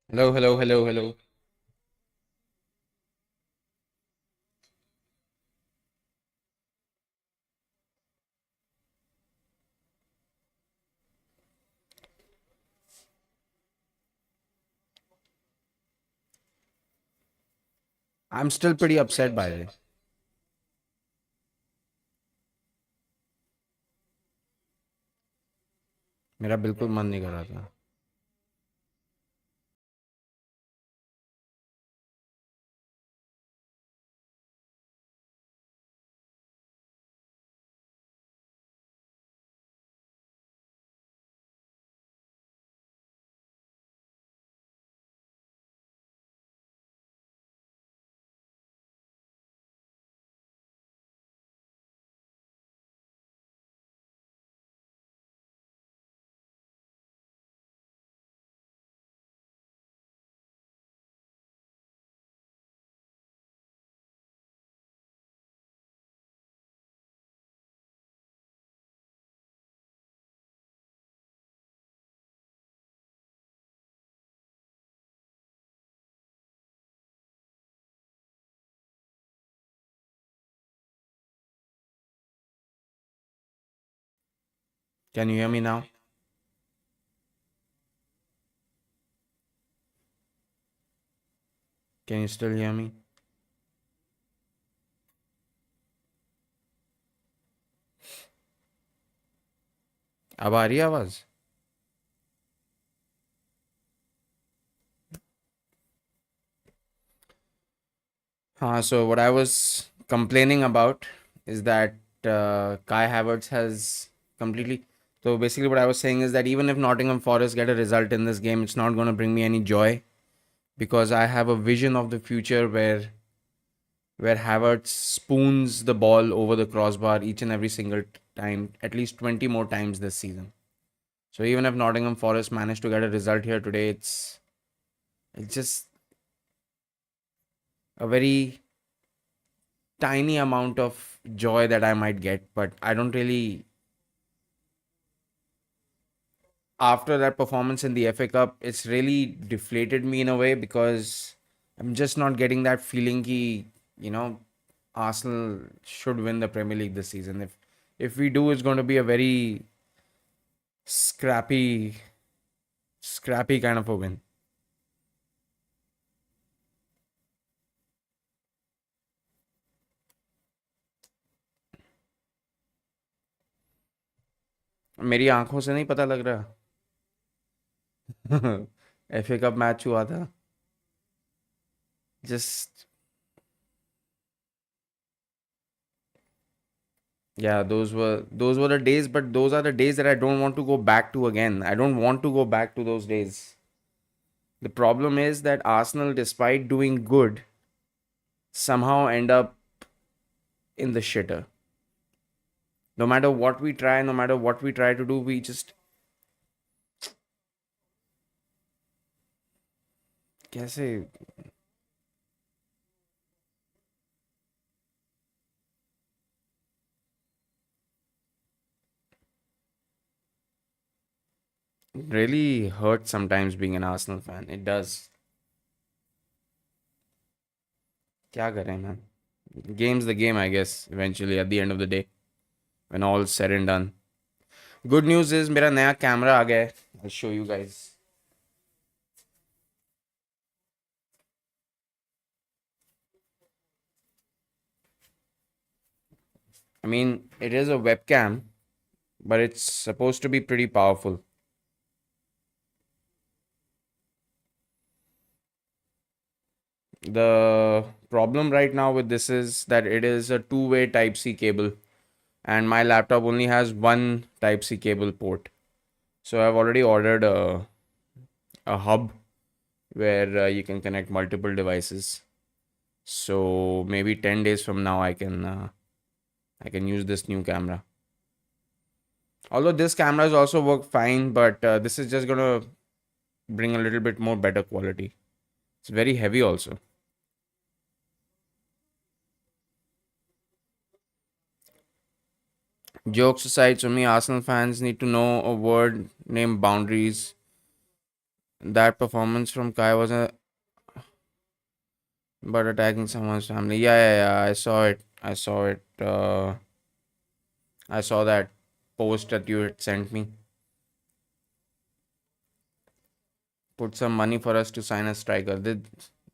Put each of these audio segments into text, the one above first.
Hello, hello, hello, hello. I'm still pretty upset by it. मेरा बिल्कुल मन नहीं कर रहा था. Can you hear me now? Can you still hear me? अब आ रही है आवाज? हाँ, so what I was complaining about is that Kai Havertz has completely. So basically, what I was saying is that even if Nottingham Forest get a result in this game, it's not going to bring me any joy because I have a vision of the future where Havertz spoons the ball over the crossbar each and every single time, at least 20 more times this season. So even if Nottingham Forest managed to get a result here today, it's just a very tiny amount of joy that I might get, but I don't really. After that performance in the FA Cup, it's really deflated me in a way because I'm just not getting that feeling you know, Arsenal should win the Premier League this season. If we do, it's going to be a very scrappy, scrappy kind of a win. मेरी आंखों से नहीं पता लग रहा. FA cup match हुआ था. Just yeah, those were the days, but those are the days that I don't want to go back to again. I don't want to go back to those days. The problem is that Arsenal, despite doing good, somehow end up in the shitter. No matter what we try, no matter what we try to do, we just कैसे. It really hurts sometimes being an Arsenal fan. It does. क्या करें man? Game's the game, I guess. Eventually, at the end of the day, when all's said and done. Good news is मेरा नया camera आ गया है. I'll show you guys. I mean, it is a webcam, but it's supposed to be pretty powerful. The problem right now with this is that it is a two-way Type C cable, and my laptop only has one Type C cable port. So I've already ordered a hub where you can connect multiple devices. So maybe 10 days from now I can use this new camera. Although this cameras also work fine, but this is just gonna bring a little bit more better quality. It's very heavy also. Jokes aside, so many Arsenal fans need to know a word named boundaries. That performance from Kai was a but attacking someone's family. Yeah, yeah, yeah. I saw it. I saw it. I saw that post that you had sent me. Put some money for us to sign a striker.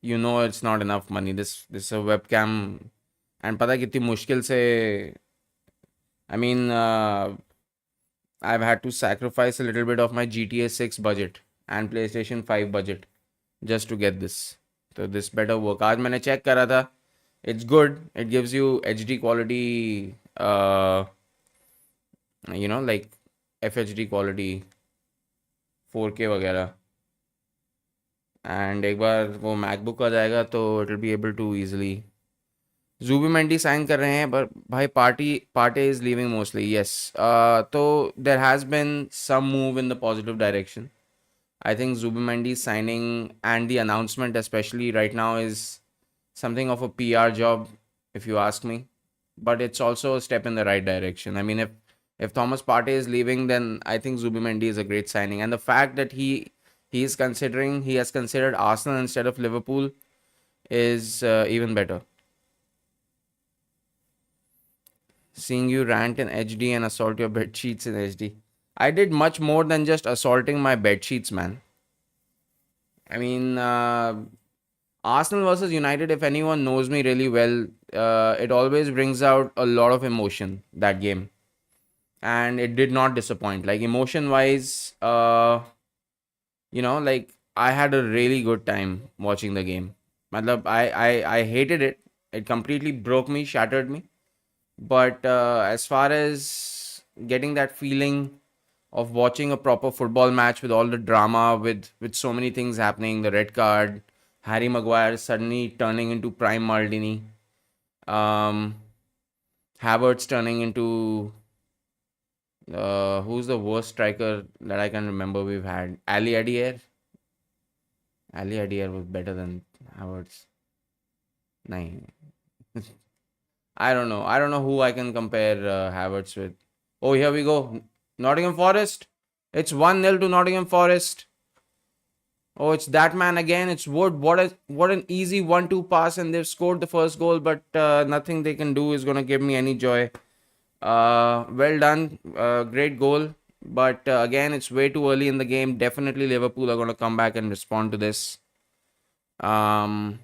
You know it's not enough money. This is a webcam. And पता है कितनी मुश्किल से I mean I've had to sacrifice a little bit of my GTA 6 budget and PlayStation 5 budget just to get this. So this better work. आज मैंने check करा था. It's good. It gives you HD quality like FHD quality 4K वगैरह. And एक बार वो MacBook आ जाएगा तो it will be able to easily Zubimendi sign कर रहे हैं पर भाई Partey is leaving mostly. Yes. तो there has been some move in the positive direction. I think Zubimendi signing and the announcement especially right now is something of a PR job if you ask me. But it's also a step in the right direction. I mean if Thomas Partey is leaving, then I think Zubimendi is a great signing. And the fact that he has considered Arsenal instead of Liverpool is even better. Seeing you rant in HD and assault your bed sheets in HD. I did much more than just assaulting my bed sheets, man. I mean, Arsenal versus United, if anyone knows me really well, it always brings out a lot of emotion, that game. And it did not disappoint. Like, emotion wise, like, I had a really good time watching the game. I hated it. It completely broke me, shattered me. But as far as getting that feeling of watching a proper football match with all the drama, with so many things happening, the red card, Harry Maguire suddenly turning into prime Maldini, um, Havertz turning into who's the worst striker that I can remember we've had? Ali Adair. Ali Adair was better than Havertz. Nahin. I don't know. I don't know who I can compare Havertz with. Oh, here we go. Nottingham Forest. It's 1-0 to Nottingham Forest. Oh, it's that man again. It's Wood. What an easy 1-2 pass, and they've scored the first goal, but nothing they can do is gonna give me any joy. Well done. Great goal. But again, it's way too early in the game. Definitely Liverpool are gonna come back and respond to this. So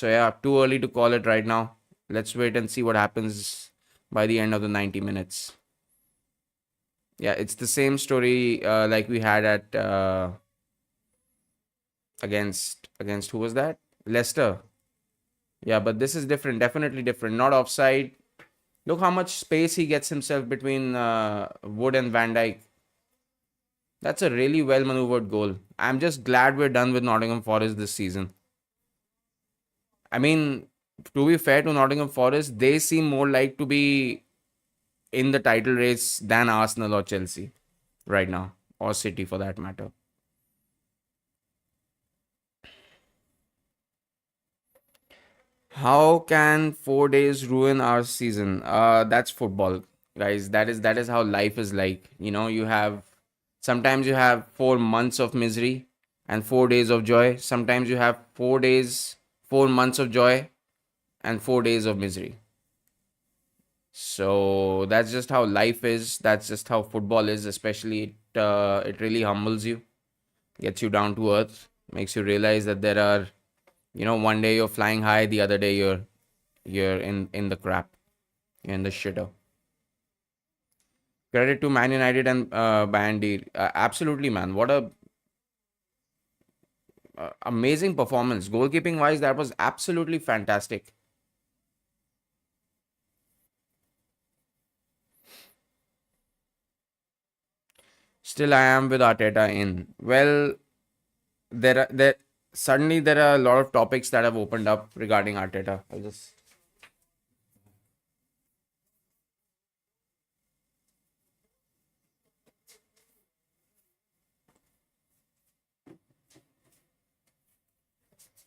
yeah, too early to call it right now. Let's wait and see what happens by the end of the 90 minutes. Yeah, it's the same story like we had at against who was that? Leicester. Yeah, but this is different. Definitely different. Not offside. Look how much space he gets himself between Wood and Van Dijk. That's a really well maneuvered goal. I'm just glad we're done with Nottingham Forest this season. I mean, to be fair to Nottingham Forest, they seem more like to be in the title race than Arsenal or Chelsea right now, or City for that matter. How can 4 days ruin our season? That's football, guys. That is how life is like. Sometimes you have 4 months of misery and 4 days of joy. Sometimes you have 4 days, 4 months of joy and 4 days of misery. So that's just how life is. That's just how football is. Especially it really humbles you, gets you down to earth, makes you realize that there are, one day you're flying high, the other day you're in the crap, you're in the shitter. Credit to Man United and Bandy. Absolutely, man. What a amazing performance. Goalkeeping wise, that was absolutely fantastic. Still, I am with Arteta in. Well, there suddenly there are a lot of topics that have opened up regarding Arteta. I'll just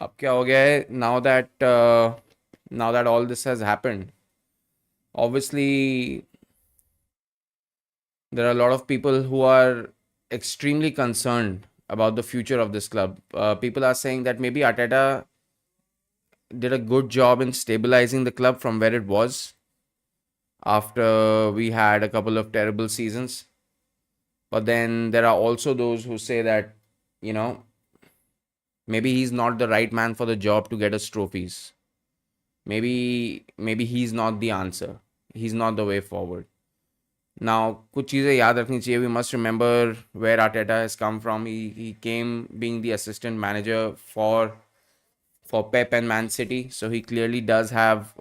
अब क्या हो गया है now that all this has happened, obviously there are a lot of people who are extremely concerned about the future of this club. People are saying that maybe Arteta did a good job in stabilizing the club from where it was after we had a couple of terrible seasons. But then there are also those who say that, you know, maybe he's not the right man for the job to get us trophies. maybe he's not the answer. He's not the way forward. Now, कुछ चीज़ें याद रखनी चाहिए. We must remember where Arteta has come from. He came being the assistant manager for Pep and Man City, so he clearly does have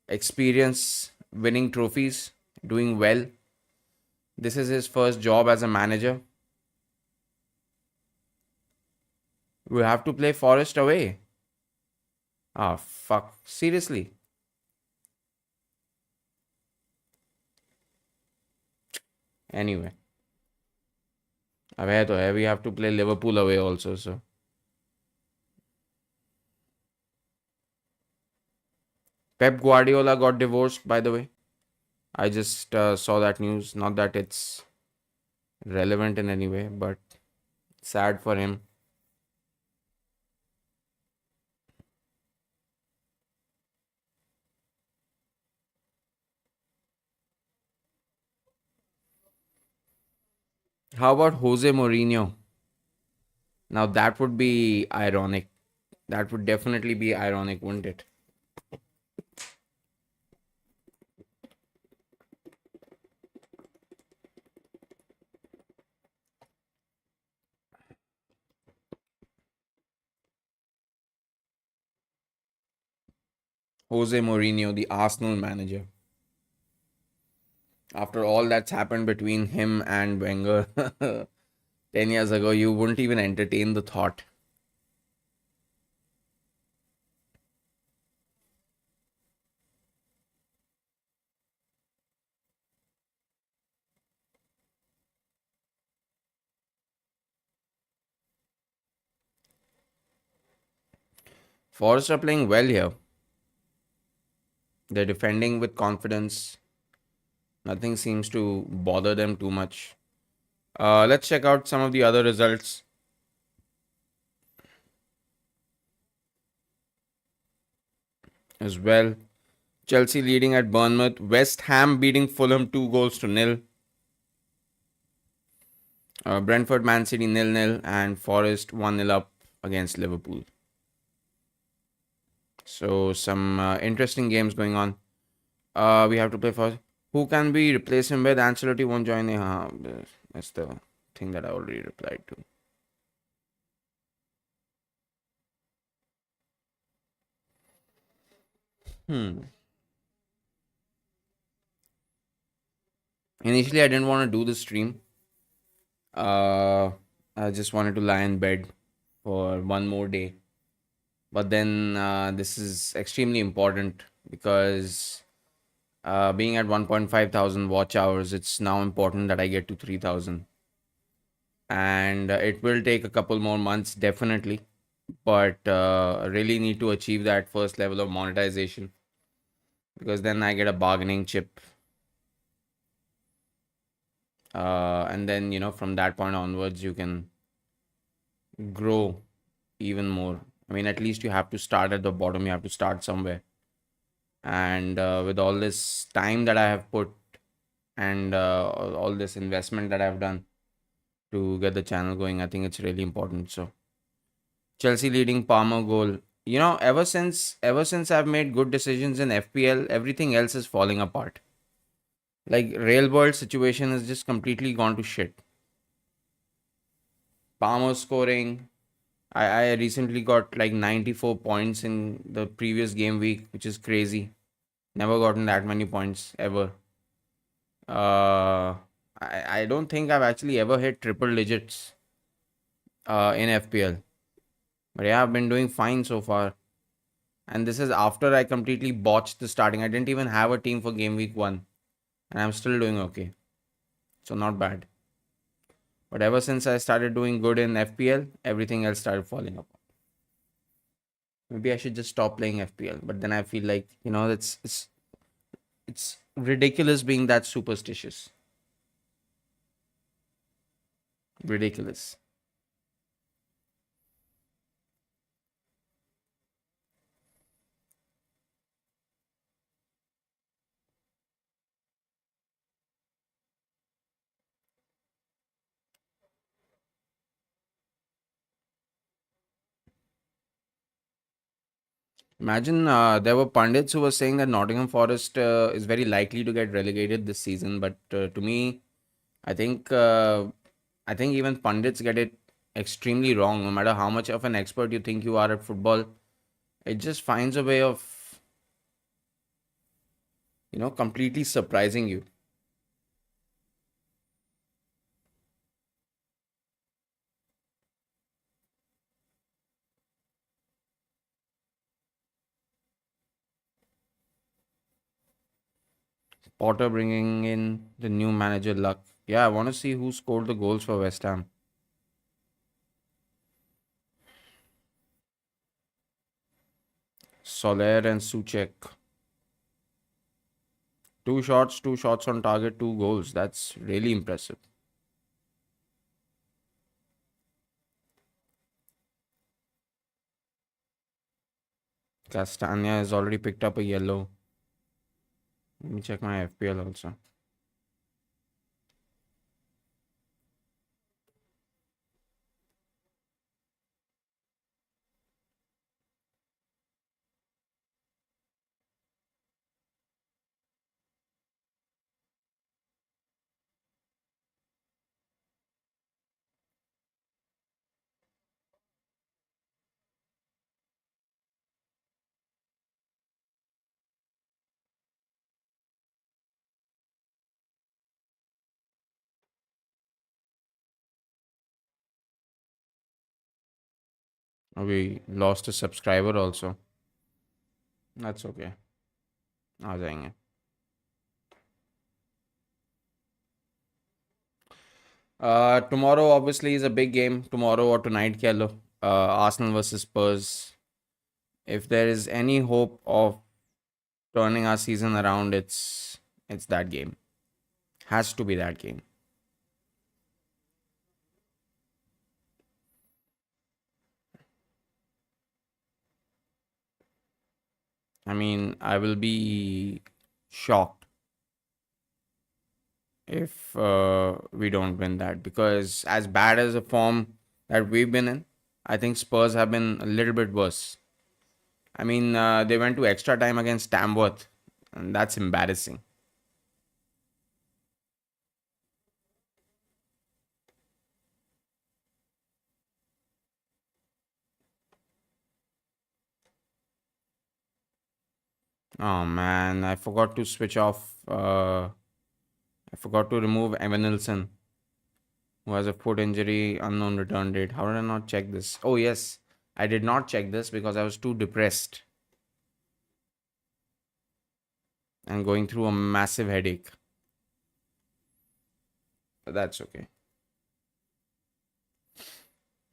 experience winning trophies, doing well. This is his first job as a manager. We have to play Forest away. Ah, fuck. Seriously. Anyway, अब है तो है. We have to play Liverpool away also. So Pep Guardiola got divorced, by the way. I just saw that news. Not that it's relevant in any way, but sad for him. How about Jose Mourinho? Now that would be ironic. That would definitely be ironic, wouldn't it? Jose Mourinho, the Arsenal manager. After all that's happened between him and Wenger 10 years ago, you wouldn't even entertain the thought. Forest are playing well here. They're defending with confidence. Nothing seems to bother them too much. Let's check out some of the other results as well. Chelsea leading at Bournemouth. West Ham beating Fulham 2-0. Brentford, Man City 0-0, and Forest 1-0 up against Liverpool. So some interesting games going on. We have to play for who can we replace him with? Ancelotti won't join. That's the thing that I already replied to. Initially, I didn't want to do the stream. I just wanted to lie in bed for one more day. But then this is extremely important because being at 1.5 thousand watch hours, it's now important that I get to 3,000. And it will take a couple more months, definitely. But I really need to achieve that first level of monetization because then I get a bargaining chip. And then, from that point onwards, you can grow even more. I mean, at least you have to start at the bottom, you have to start somewhere. And with all this time that I have put and all this investment that I've done to get the channel going, I think it's really important. So Chelsea leading, Palmer goal. Ever since I've made good decisions in FPL, everything else is falling apart. Like real world situation is just completely gone to shit. Palmer scoring. I recently got like 94 points in the previous game week, which is crazy. Never gotten that many points ever. I don't think I've actually ever hit triple digits in FPL. But yeah, I've been doing fine so far. And this is after I completely botched the starting. I didn't even have a team for game week 1. And I'm still doing okay. So not bad. But ever since I started doing good in FPL, everything else started falling apart. Maybe I should just stop playing FPL. But then I feel like, it's ridiculous being that superstitious. Ridiculous. Imagine there were pundits who were saying that Nottingham Forest is very likely to get relegated this season, but to me, I think uh, I think even pundits get it extremely wrong. No matter how much of an expert you think you are at football, it just finds a way of completely surprising you. Potter bringing in the new manager luck. Yeah, I want to see who scored the goals for West Ham. Soler and Suchek. Two shots on target, two goals. That's really impressive. Castagna has already picked up a yellow. Let me check my FPL also. We lost a subscriber also. That's okay. आ जाएंगे. Tomorrow obviously is a big game. Tomorrow or tonight, kya lo. Arsenal versus Spurs. If there is any hope of turning our season around, it's that game. Has to be that game. I mean, I will be shocked if we don't win that, because as bad as the form that we've been in, I think Spurs have been a little bit worse. I mean, they went to extra time against Tamworth, and that's embarrassing. Oh man, I forgot to switch off. I forgot to remove Evan Nilsson, who has a foot injury, unknown return date. How did I not check this? Oh, yes, I did not check this because I was too depressed and going through a massive headache. But that's okay.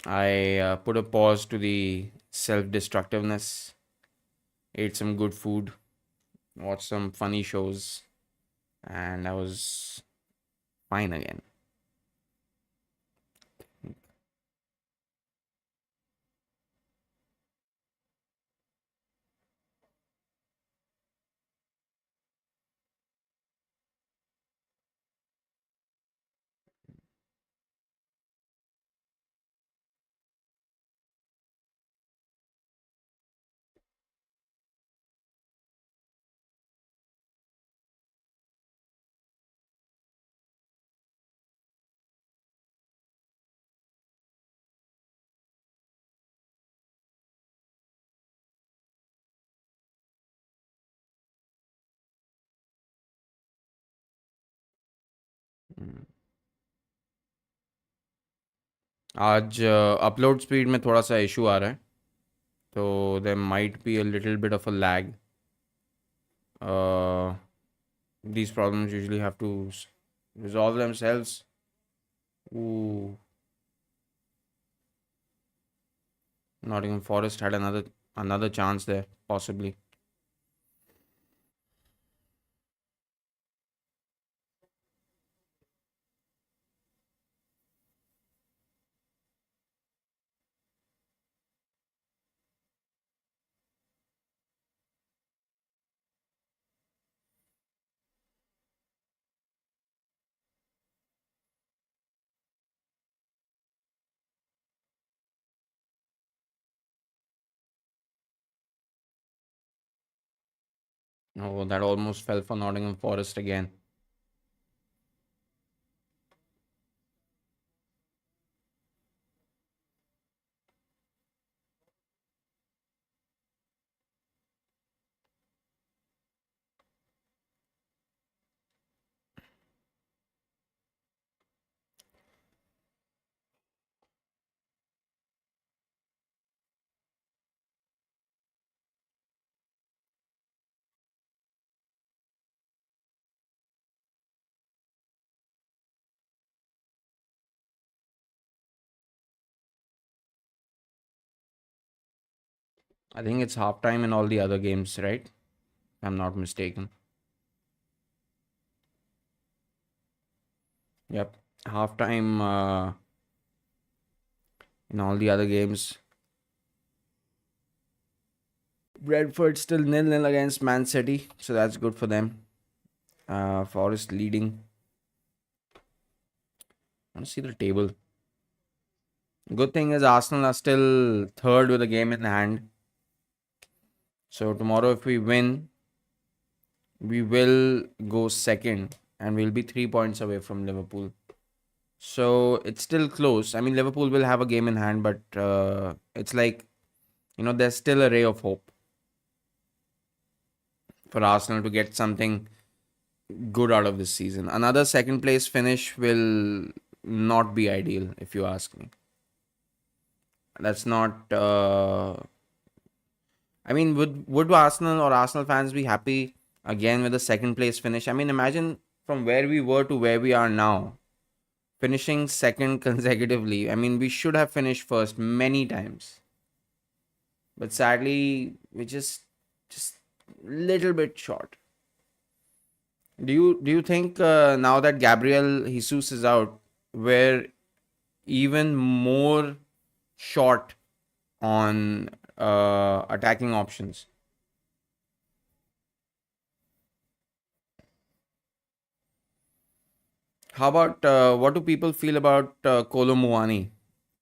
I put a pause to the self destructiveness, ate some good food, watched some funny shows, and I was fine again. हम्म. आज upload speed में थोड़ा सा issue आ रहा है, तो there might be a little bit of a lag. These problems usually have to resolve themselves. Ooh, Nottingham Forest had another chance there, possibly. Oh, that almost fell for Nottingham Forest again. I think it's halftime in all the other games, right? If I'm not mistaken. Yep. Halftime in all the other games. Brentford still nil-nil against Man City, so that's good for them. Forest leading. I want to see the table. Good thing is Arsenal are still third with a game in hand. So tomorrow, if we win, we will go second, and we'll be 3 points away from Liverpool. So it's still close. I mean, Liverpool will have a game in hand, but it's like, there's still a ray of hope for Arsenal to get something good out of this season. Another second place finish will not be ideal, if you ask me. That's not. I mean, would Arsenal or Arsenal fans be happy again with a second place finish? I mean, imagine from where we were to where we are now, finishing second consecutively. I mean, we should have finished first many times, but sadly, we just little bit short. Do you think now that Gabriel Jesus is out, we're even more short on attacking options? How about what do people feel about Kolo Muani?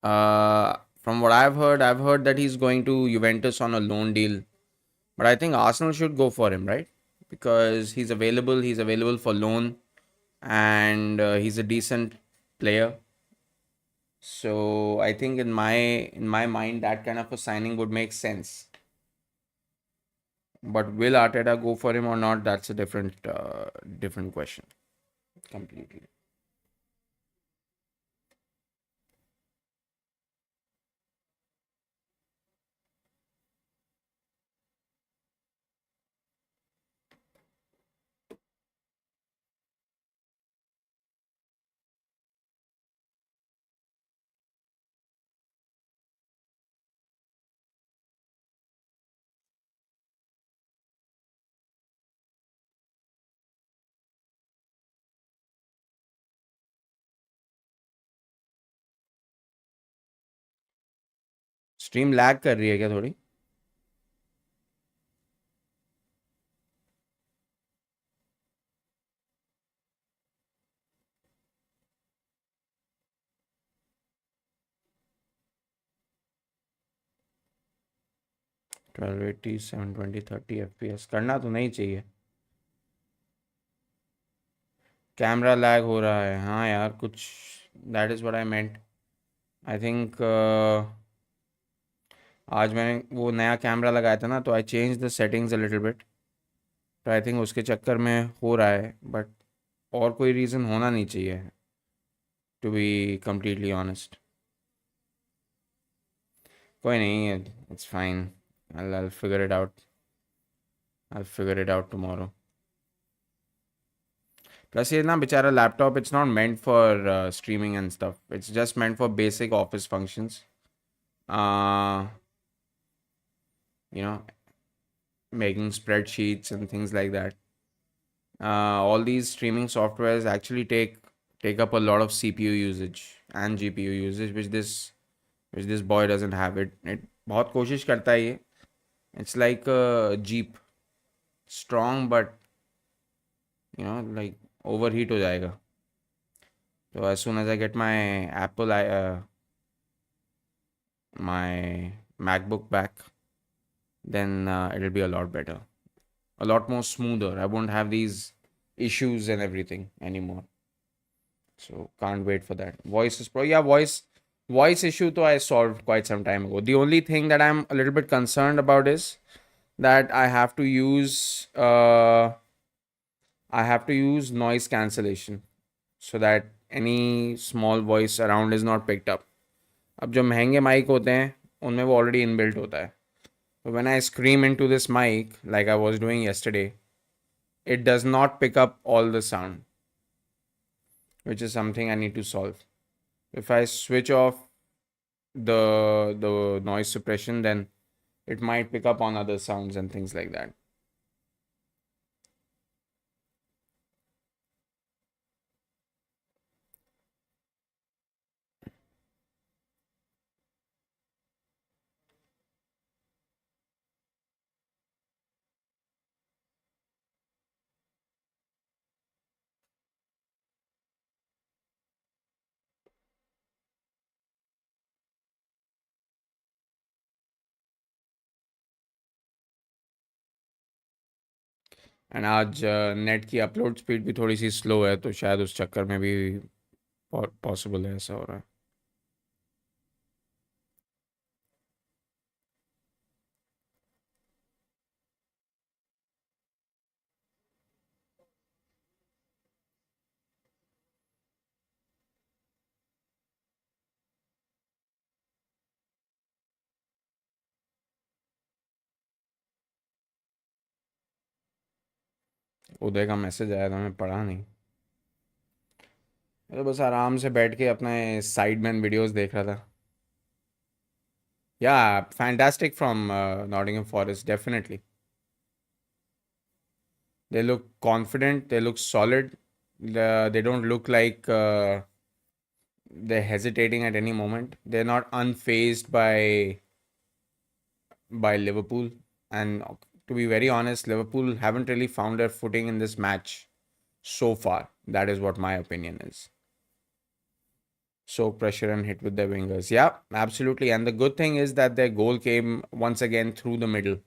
From what I've heard that he's going to Juventus on a loan deal, but I think Arsenal should go for him, right? Because he's available. He's available for loan, and he's a decent player. So I think in my mind that kind of a signing would make sense. But will Arteta go for him or not? That's a different question completely. Stream lag कर रही है क्या थोड़ी? 1280 720 30 FPS करना तो नहीं चाहिए. Camera lag हो रहा है. हाँ यार, कुछ that is what I meant. I think आज मैंने वो नया कैमरा लगाया था ना, तो I change the settings a little bit. तो आई थिंक उसके चक्कर में हो रहा है, बट और कोई रीज़न होना नहीं चाहिए, टू बी कम्प्लीटली ऑनेस्ट. कोई नहीं, it's fine. I'll figure it out. I'll figure it out tomorrow. Plus, ये ना बेचारा laptop, it's not meant for streaming and stuff. It's just meant for basic office functions. Uh, you know, making spreadsheets and things like that. All these streaming softwares actually take up a lot of CPU usage and GPU usage, which this boy doesn't have. It बहुत कोशिश करता है ये. It's like a Jeep, strong but like overheat हो जाएगा. So as soon as I get my my MacBook back, then it'll be a lot better. a lot more smoother. I won't have these issues and everything anymore. So can't wait for that. Voice is yeah, voice issue though I solved quite some time ago. The only thing that I'm a little bit concerned about is that I have to use noise cancellation so that any small voice around is not picked up. अब जो महंगे mic होते हैं उनमें वो already inbuilt होता है. So when I scream into this mic like I was doing yesterday, it does not pick up all the sound, which is something I need to solve. If I switch off the noise suppression, then it might pick up on other sounds and things like that. And आज net की upload speed भी थोड़ी सी slow है तो शायद उस चक्कर में भी पॉसिबल है ऐसा हो रहा है. उदय का मैसेज आया था, मैं पढ़ा नहीं. मैं तो बस आराम से बैठ के अपने साइडमैन वीडियोस देख रहा था. या fantastic from Nottingham forest, definitely. They look confident, they look solid. They don't look like they're hesitating at any moment. They're not unfazed by Liverpool. And to be very honest, Liverpool haven't really found their footing in this match so far. That is what my opinion is. Soak pressure and hit with their wingers. Yeah, absolutely. And the good thing is that their goal came once again through the middle.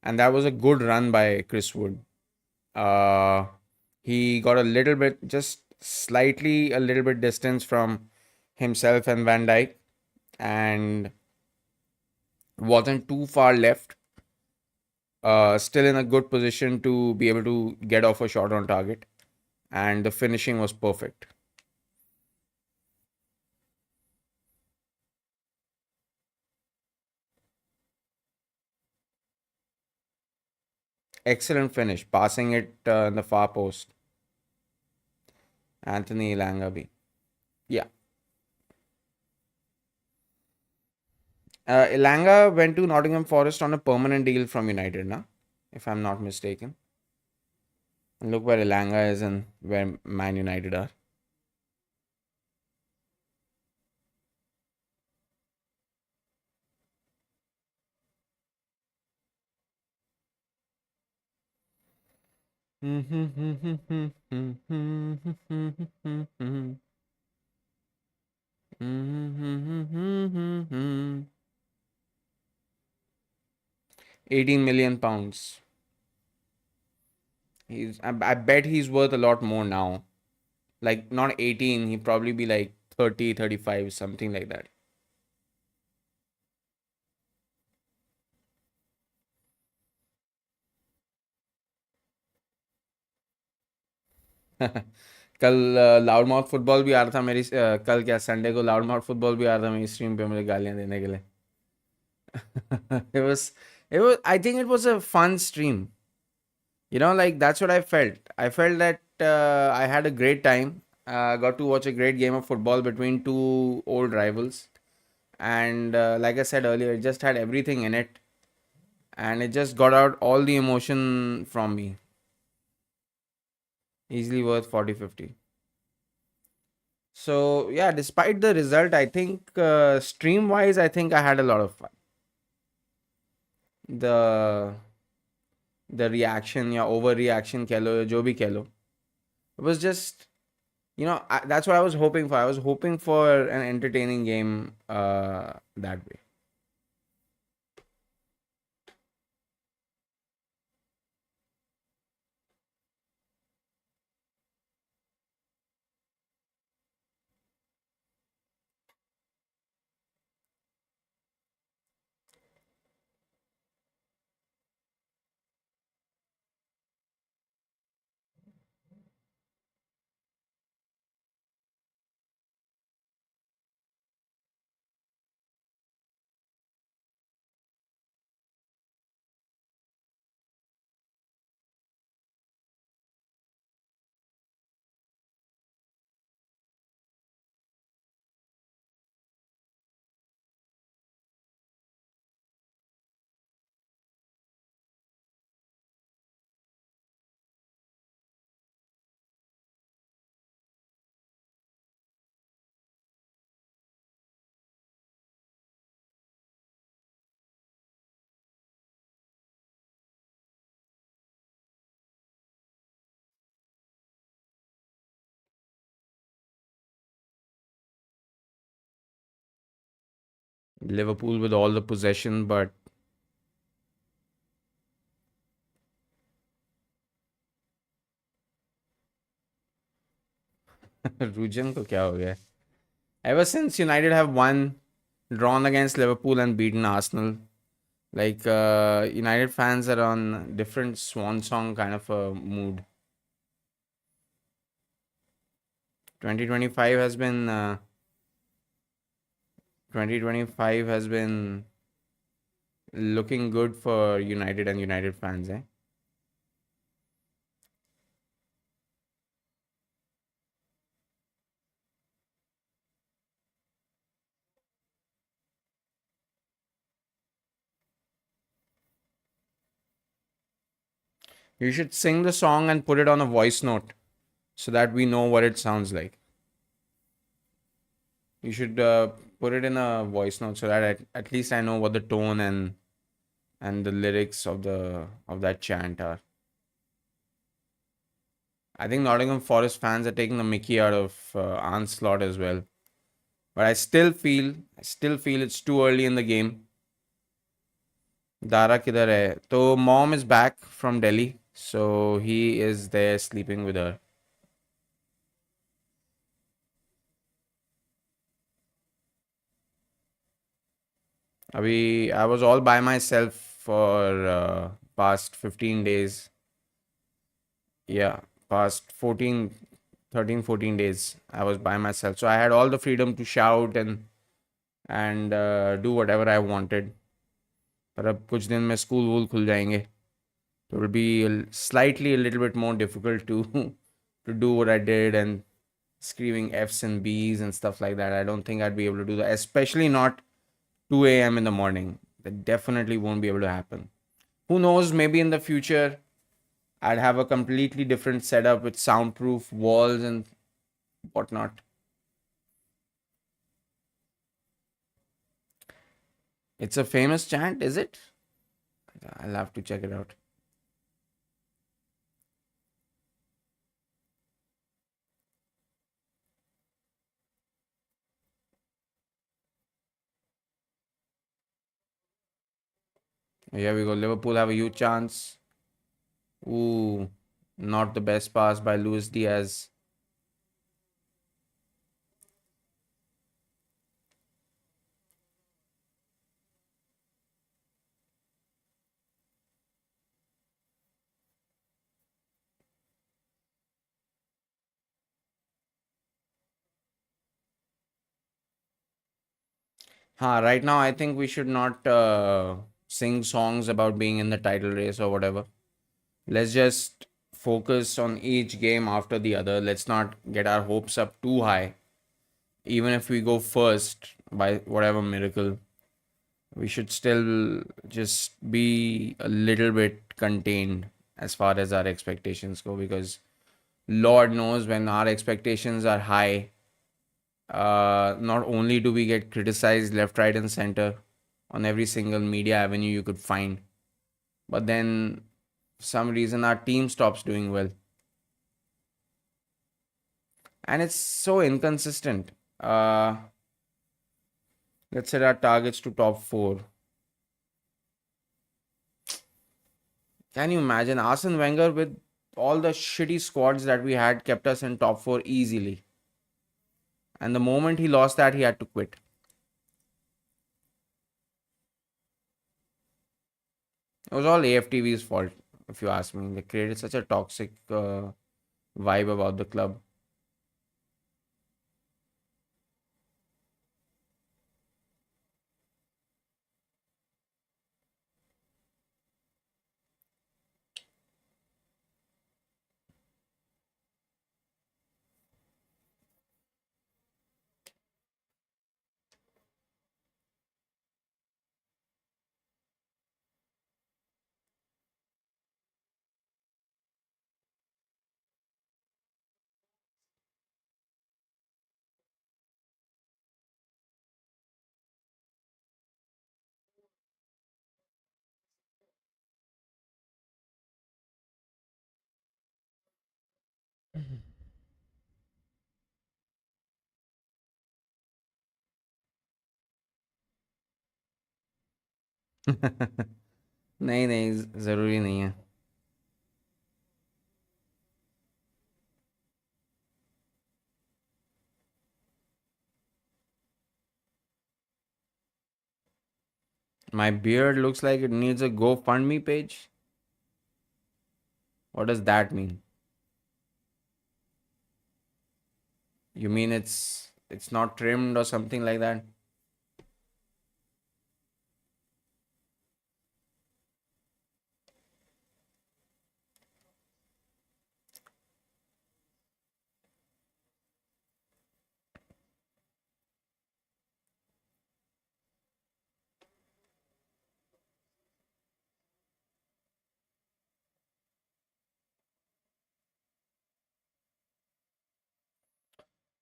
And that was a good run by Chris Wood. Uh, he got a little bit, just slightly a little bit distance from himself and Van Dijk, and wasn't too far left. Still in a good position to be able to get off a shot on target, and the finishing was perfect. Excellent finish, passing it in the far post. Anthony Elanga. Yeah. Elanga went to Nottingham Forest on a permanent deal from United, na? If I'm not mistaken. And look where Elanga is and where Man United are. £18 million. I bet he's worth a lot more now. Like not 18, he'd probably be like 30, 35, something like that. कल loud mouth football भी आ रहा था मेरी कल क्या Sunday को loud mouth football भी आ रहा था मेरी स्ट्रीम पे मुझे गालियां देने के लिए. it was I think it was a fun stream. Like that's what I felt. I felt that I had a great time. Got to watch a great game of football between two old rivals. And like I said earlier, it just had everything in it. And it just got out all the emotion from me. Easily worth 40-50. So, yeah, despite the result, I think stream wise, I think I had a lot of fun. The reaction, yeah, overreaction, keh lo, jo bhi keh lo. It was just, that's what I was hoping for. I was hoping for an entertaining game that way. Liverpool with all the possession, but Rujan को क्या हो गया? Ever since United have won, drawn against Liverpool and beaten Arsenal, like United fans are on different swan song kind of a mood. 2025 has been 2025 has been looking good for United and United fans, eh? You should sing the song and put it on a voice note so that we know what it sounds like. You should put it in a voice note so that at least I know what the tone and the lyrics of that chant are. I think Nottingham Forest fans are taking the Mickey out of Onslaught as well. But I still feel it's too early in the game. Dara kidhar hai? So mom is back from Delhi, so he is there sleeping with her. I was all by myself for past 15 days. Yeah, past 14 days. I was by myself. So I had all the freedom to shout and do whatever I wanted. पर अब कुछ दिन में school वूल खुल जाएंगे. So it'll be slightly a little bit more difficult to to do what I did and screaming F's and B's and stuff like that. I don't think I'd be able to do that, especially not 2 a.m. in the morning. That definitely won't be able to happen. Who knows? Maybe in the future, I'd have a completely different setup with soundproof walls and whatnot. It's a famous chant, is it? I'll have to check it out. Here we go. Liverpool have a huge chance. Ooh, not the best pass by Luis Diaz. Right now, I think we should not sing songs about being in the title race or whatever. Let's just focus on each game after the other. Let's not get our hopes up too high. Even if we go first by whatever miracle, we should still just be a little bit contained as far as our expectations go, because Lord knows when our expectations are high, not only do we get criticized left, right, and center on every single media avenue you could find, but then for some reason our team stops doing well. And it's so inconsistent. Uh, let's set our targets to top four. Can you imagine Arsene Wenger with all the shitty squads that we had kept us in top four easily? And the moment he lost that, he had to quit. It was all AFTV's fault, if you ask me. They created such a toxic vibe about the club. नहीं नहीं, जरूरी नहीं है. My beard looks like it needs a GoFundMe page. What does that mean? You mean it's not trimmed or something like that?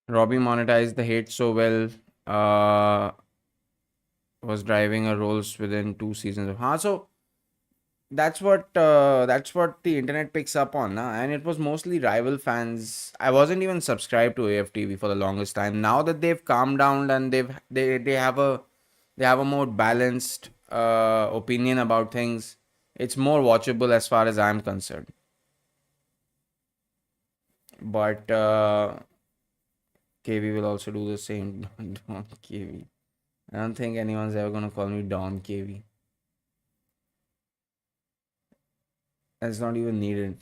Robbie monetized the hate so well. Uh, was driving a Rolls within 2 seasons of. Huh, so that's what the internet picks up on, na? And it was mostly rival fans. I wasn't even subscribed to AFTV for the longest time. Now that they've calmed down and they have a more balanced opinion about things, it's more watchable as far as I'm concerned. But KV will also do the same. Don KV. I don't think anyone's ever gonna call me Don KV. That's not even needed.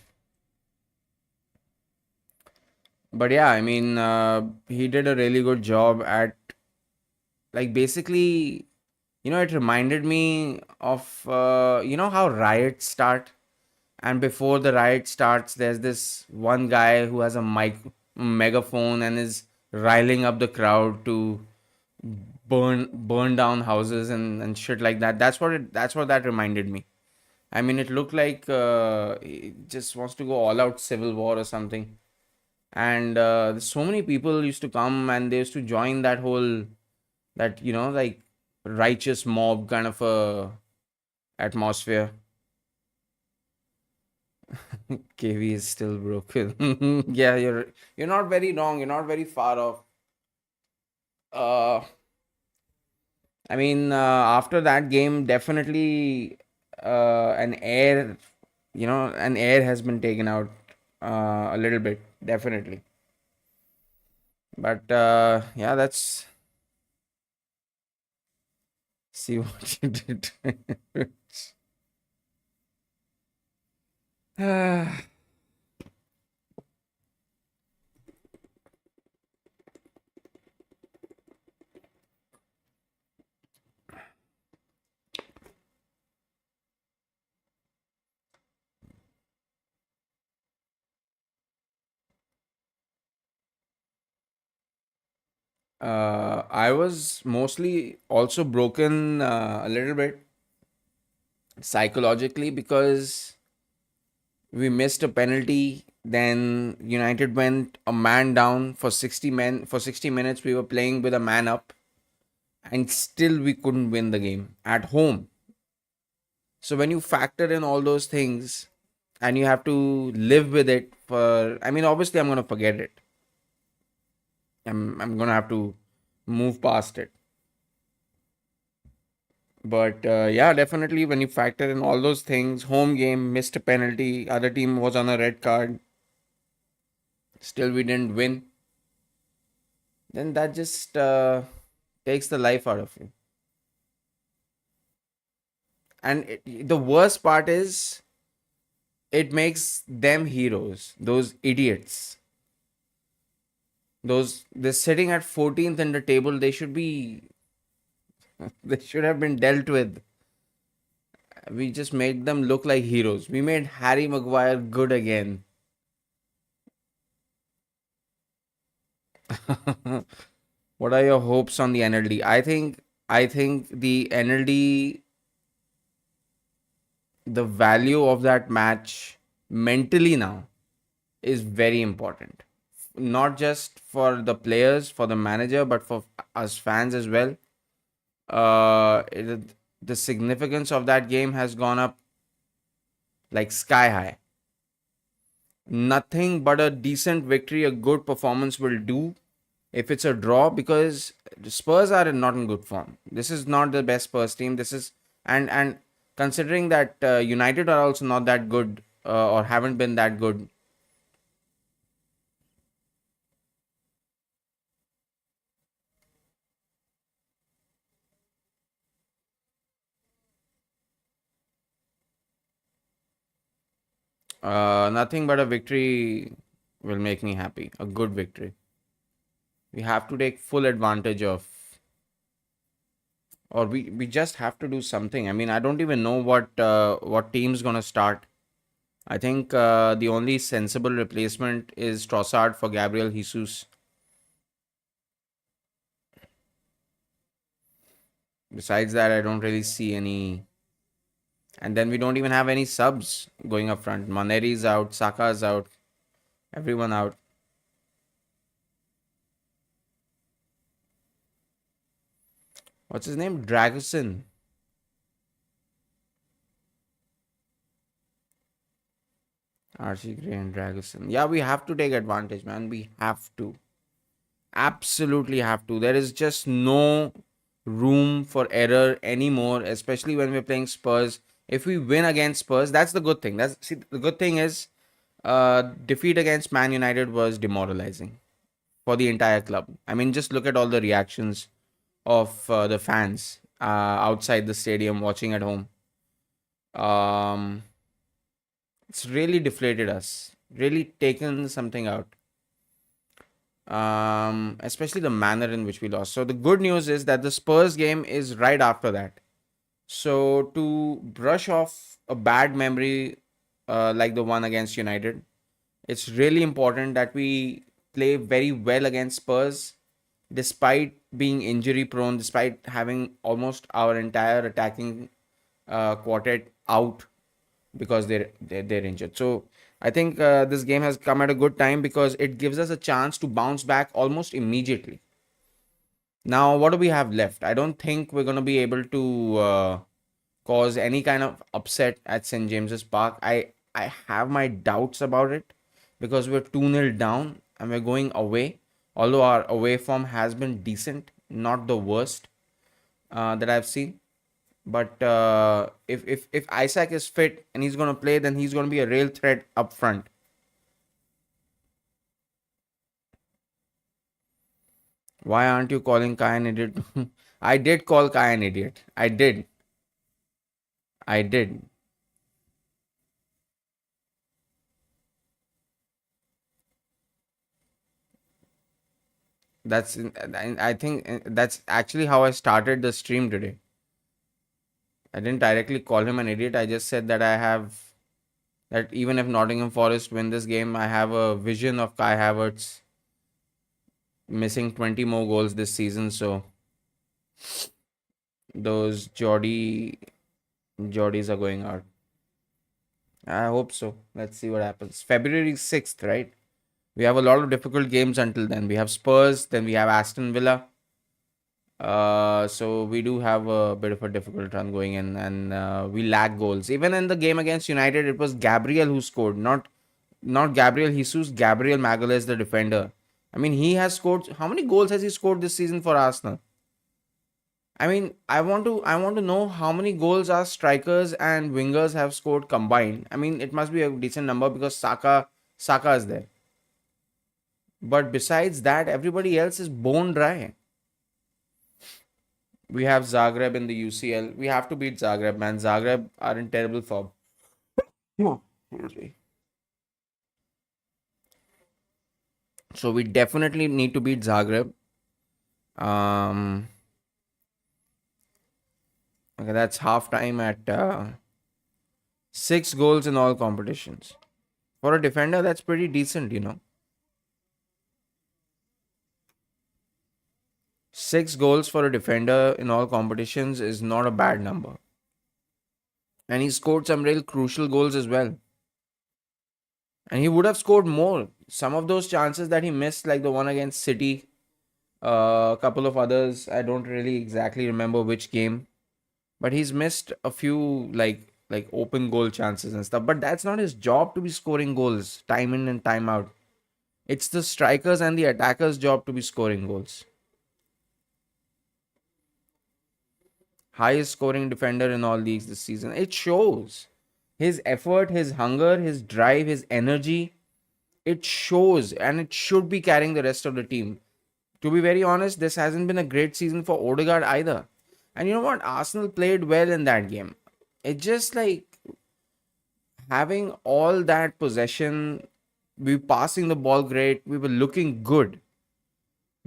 But yeah, I mean, he did a really good job at, like, basically, it reminded me of, how riots start. And before the riot starts, there's this one guy who has a megaphone and is riling up the crowd to burn down houses and shit like that. That's what that reminded me. I mean, it looked like he just wants to go all out civil war or something. And so many people used to come and they used to join that whole, that, like, righteous mob kind of a atmosphere. KV is still broken. Yeah, you're not very wrong. You're not very far off. Uh, I mean, after that game, definitely an air has been taken out a little bit, definitely. But yeah, let's see what you did. I was mostly also broken a little bit psychologically because we missed a penalty. Then United went a man down for 60 minutes. We were playing with a man up, and still we couldn't win the game at home. So when you factor in all those things, and you have to live with it for, I mean, obviously I'm gonna forget it. I'm gonna have to move past it. But yeah, definitely when you factor in all those things, home game, missed a penalty, other team was on a red card, still we didn't win, then that just takes the life out of you. And the worst part is, it makes them heroes, those idiots. They're sitting at 14th in the table. They should be, they should have been dealt with. We just made them look like heroes. We made Harry Maguire good again. What are your hopes on the NLD? I think the NLD, the value of that match mentally now is very important. Not just for the players, for the manager, but for us fans as well. The significance of that game has gone up like sky high. Nothing but a decent victory, a good performance will do if it's a draw, because the Spurs are not in good form. This is not the best Spurs team. And considering that United are also not that good, or haven't been that good. Nothing but a victory will make me happy. A good victory. We have to take full advantage of, or we just have to do something. I mean, I don't even know what team's gonna start. I think the only sensible replacement is Trossard for Gabriel Jesus. Besides that, I don't really see any. And then we don't even have any subs going up front. Maneri's out, Saka's out, everyone out. What's his name? Dragusin. RC Gray and Dragusin. Yeah, we have to take advantage, man. We have to. Absolutely have to. There is just no room for error anymore, especially when we're playing Spurs. If we win against Spurs, that's the good thing. The good thing is defeat against Man United was demoralizing for the entire club. I mean, just look at all the reactions of the fans outside the stadium watching at home. Um, it's really deflated us, really taken something out. Especially the manner in which we lost. So the good news is that the Spurs game is right after that. So to brush off a bad memory like the one against United, it's really important that we play very well against Spurs, despite being injury prone, despite having almost our entire attacking quartet out because they're injured. So I think this game has come at a good time because it gives us a chance to bounce back almost immediately. Now, what do we have left? I don't think we're going to be able to cause any kind of upset at St James's Park. I have my doubts about it because we're 2-0 down and we're going away. Although our away form has been decent, not the worst that I've seen. But if Isaac is fit and he's gonna play, then he's gonna be a real threat up front. Why aren't you calling Kai an idiot? I did call Kai an idiot. I did. I did. That's I think that's actually how I started the stream today. I didn't directly call him an idiot. I just said that I have that even if Nottingham Forest win this game, I have a vision of Kai Havertz missing 20 more goals this season. So those Geordies are going out. I hope so. Let's see what happens. February 6th, right? We have a lot of difficult games until then. We have Spurs, then we have Aston Villa. So we do have a bit of a difficult run going in, and we lack goals. Even in the game against United, it was Gabriel who scored, not Gabriel Jesus. Gabriel Magalhaes, the defender. I mean, he has scored. How many goals has he scored this season for Arsenal? I mean, I want to know how many goals our strikers and wingers have scored combined. I mean, it must be a decent number because Saka is there. But besides that, everybody else is bone dry. We have Zagreb in the UCL. We have to beat Zagreb, man. Zagreb are in terrible form. Yeah. Seriously. So we definitely need to beat Zagreb. Um, okay, that's half time at 6 goals in all competitions. For a defender, that's pretty decent. 6 goals for a defender in all competitions is not a bad number. And he scored some real crucial goals as well. And he would have scored more. Some of those chances that he missed, like the one against City, a couple of others, I don't really exactly remember which game, but he's missed a few like open goal chances and stuff. But that's not his job to be scoring goals time in and time out. It's the strikers and the attackers' job to be scoring goals. highest scoring defender in all leagues this season. It shows his effort, his hunger, his drive, his energy. It shows, and it should be carrying the rest of the team. To be very honest, this hasn't been a great season for Odegaard either. And you know what? Arsenal played well in that game. It just like having all that possession, we were passing the ball great, we were looking good.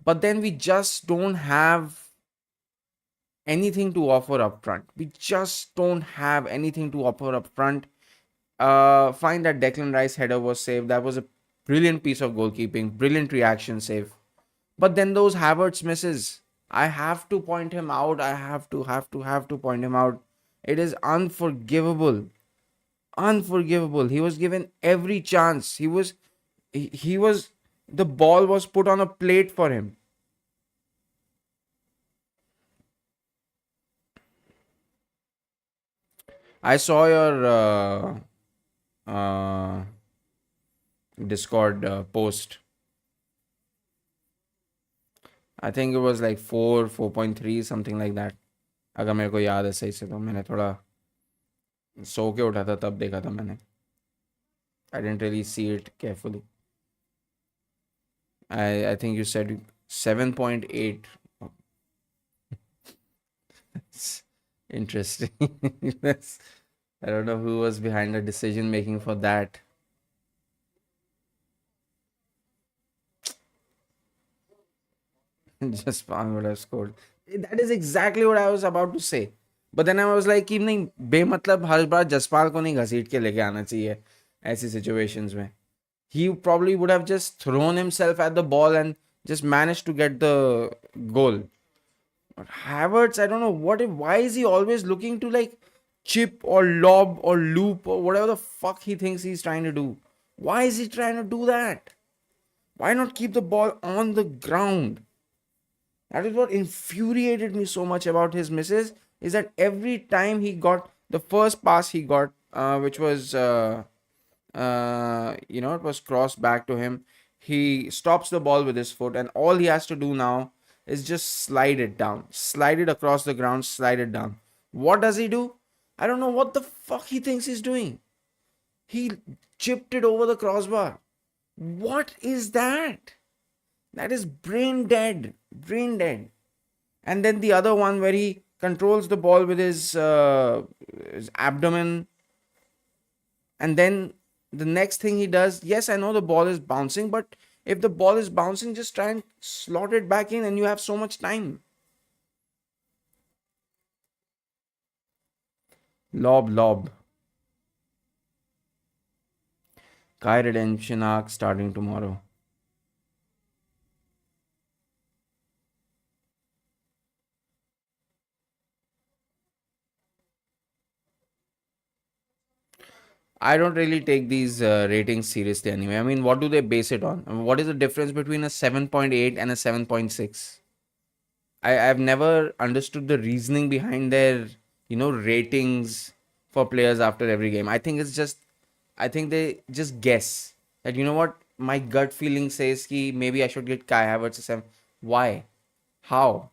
But then we just don't have anything to offer up front. We just don't have anything to offer up front. Find that Declan Rice header was saved. That was a brilliant piece of goalkeeping, brilliant reaction save. But then those Havertz misses, I have to point him out. I have to point him out. It is unforgivable. Unforgivable. He was given every chance. He was the ball was put on a plate for him. I saw your Discord post. I think it was like 4.3 something like that. अगर मेरे को याद है सही से तो मैंने थोड़ा सो के उठा था तब देखा था मैंने. I didn't really see it carefully. I think you said 7.8. Interesting. I don't know who was behind the decision making for that. Jaspal would have scored. That is exactly what I was about to say. But then I was like कि नहीं बेमतलब हर बार जसपाल को नहीं घसीट के लेके आना चाहिए ऐसी situations में. He probably would have just thrown himself at the ball and just managed to get the goal. But Havertz, I don't know why is he always looking to like chip or lob or loop or whatever the fuck he thinks he's trying to do. Why is he trying to do that? Why not keep the ball on the ground? That is what infuriated me so much about his misses, is that every time he got the first pass he got, which was it was crossed back to him. He stops the ball with his foot, and all he has to do now is just slide it down, slide it across the ground, slide it down. What does he do? I don't know what the fuck he thinks he's doing. He chipped it over the crossbar. What is that? That is brain dead. Brain dead. And then the other one where he controls the ball with his abdomen. And then the next thing he does, yes, I know the ball is bouncing, but if the ball is bouncing, just try and slot it back in and you have so much time. Lob. Kai redemption arc starting tomorrow. I don't really take these ratings seriously anyway. I mean, what do they base it on? I mean, what is the difference between a 7.8 and a 7.6? I've never understood the reasoning behind their, ratings for players after every game. I think they just guess that, you know what, my gut feeling says ki maybe I should get Kai Havertz a 7. Why? How?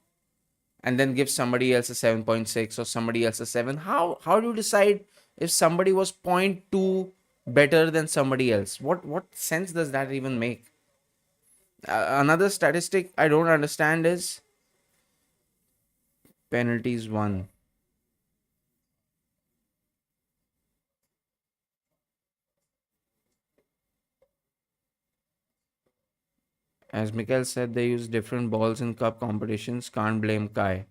And then give somebody else a 7.6 or somebody else a 7. How do you decide if somebody was point 0.2 better than somebody else? What sense does that even make? Another statistic I don't understand is penalties won. As Mikael said, they use different balls in cup competitions. Can't blame Kai.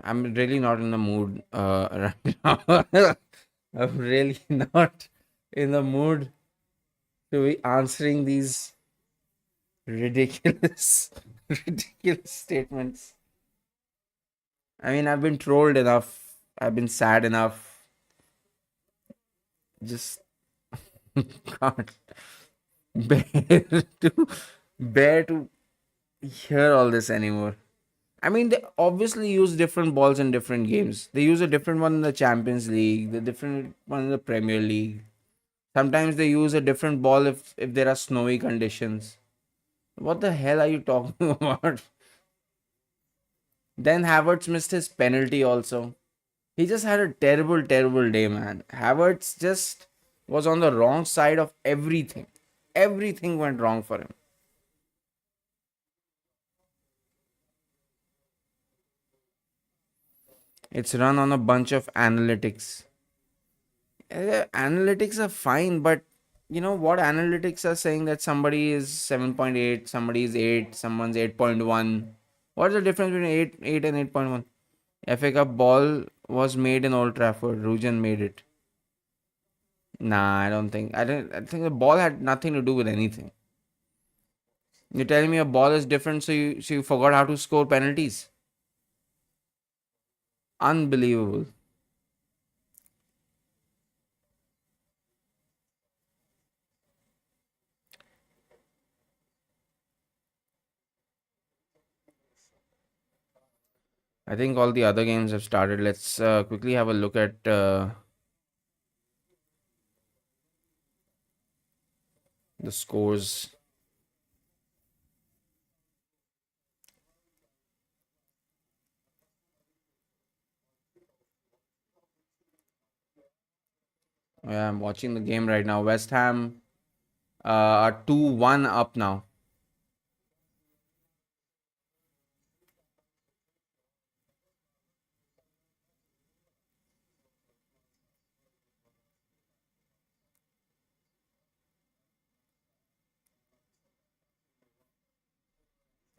I'm really not in the mood right now. I'm really not in the mood to be answering these ridiculous, ridiculous statements. I mean, I've been trolled enough. I've been sad enough. Just can't bear to bear to hear all this anymore. I mean, they obviously use different balls in different games. They use a different one in the Champions League, the different one in the Premier League. Sometimes they use a different ball if there are snowy conditions. What the hell are you talking about? Then Havertz missed his penalty also. He just had a terrible, terrible day, man. Havertz just was on the wrong side of everything. Everything went wrong for him. It's run on a bunch of analytics. Analytics are fine, but you know what? Analytics are saying that somebody is 7.8, somebody is 8, someone's 8.1. What is the difference between 8 and 8.1? FA Cup ball was made in Old Trafford. Rujan made it. Nah, I don't think. I think the ball had nothing to do with anything. You're telling me a ball is different, so you forgot how to score penalties? Unbelievable. I think all the other games have started. Let's quickly have a look at the scores. Yeah, I'm watching the game right now. West Ham are 2-1 up now.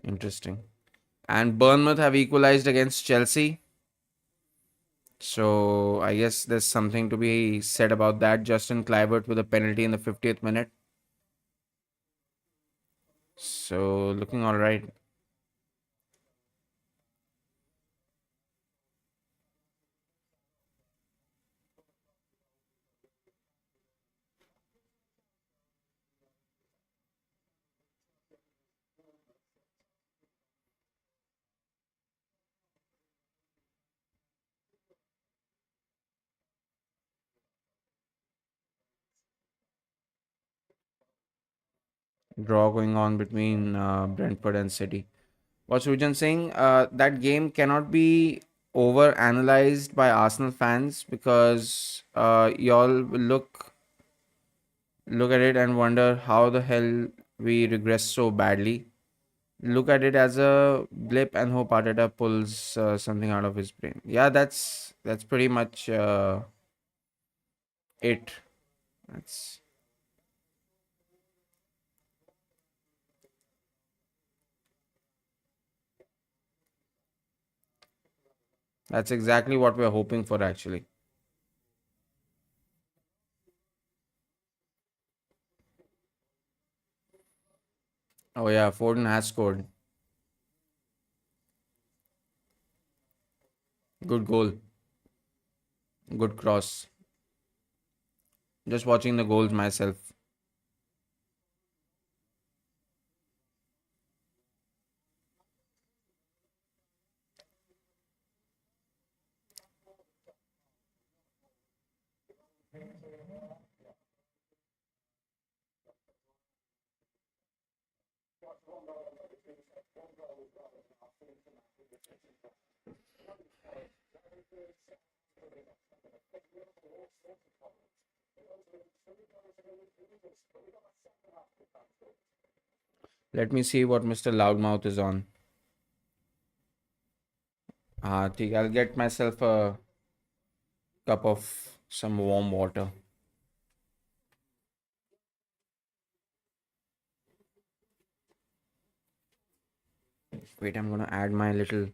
Interesting. And Bournemouth have equalized against Chelsea. So I guess there's something to be said about that. Justin Kluivert with a penalty in the 50th minute. So looking all right. Draw going on between Brentford and City. What's Rujan saying? That game cannot be over analyzed by Arsenal fans because y'all will look at it and wonder how the hell we regress so badly. Look at it as a blip and hope Arteta pulls something out of his brain. Yeah, that's pretty much it. That's that's exactly what we're hoping for actually. Oh yeah, Foden has scored. Good goal. Good cross. Just watching the goals myself. Let me see what Mr. Loudmouth is on. I'll get myself a cup of some warm water. Wait, I'm gonna add my little.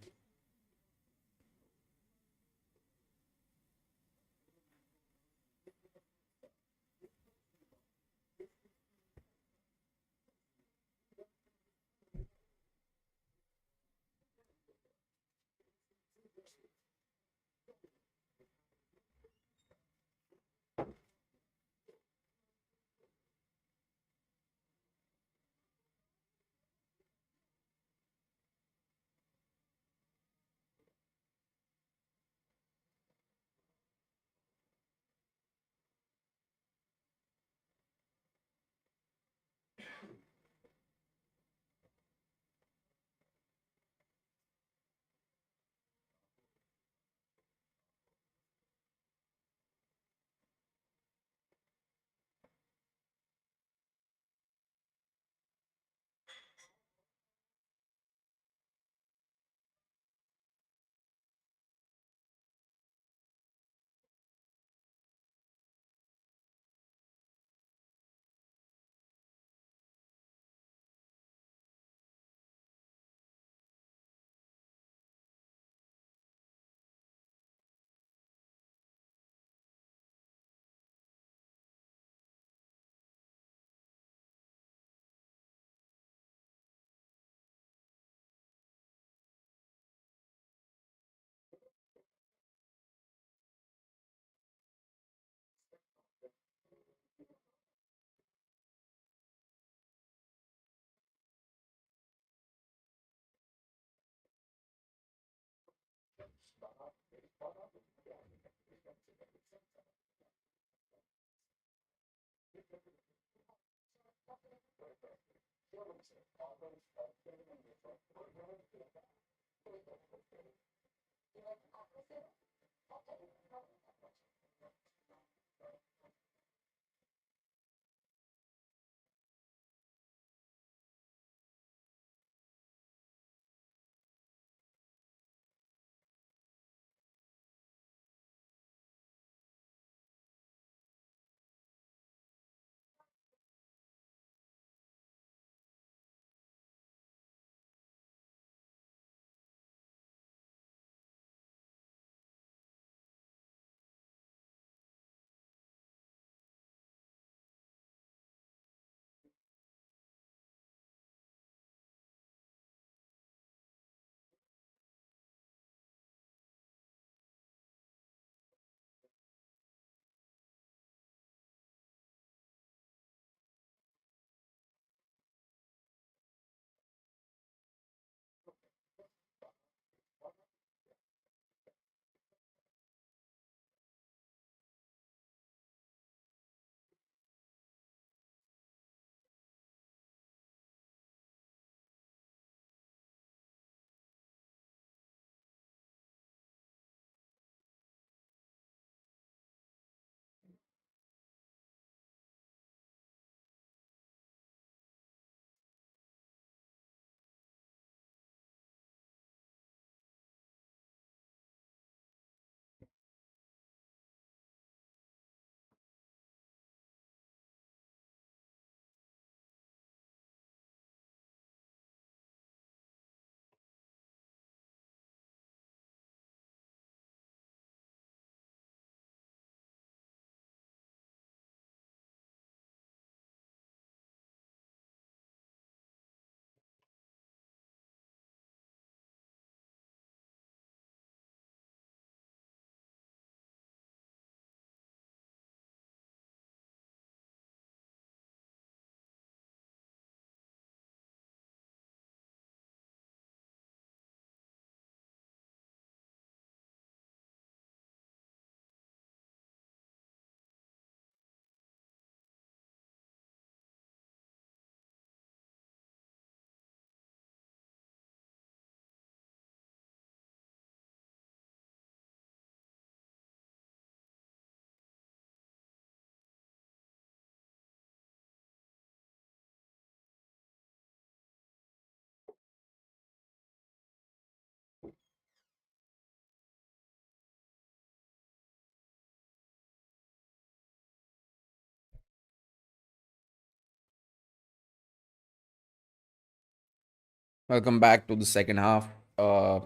Welcome back to the second half,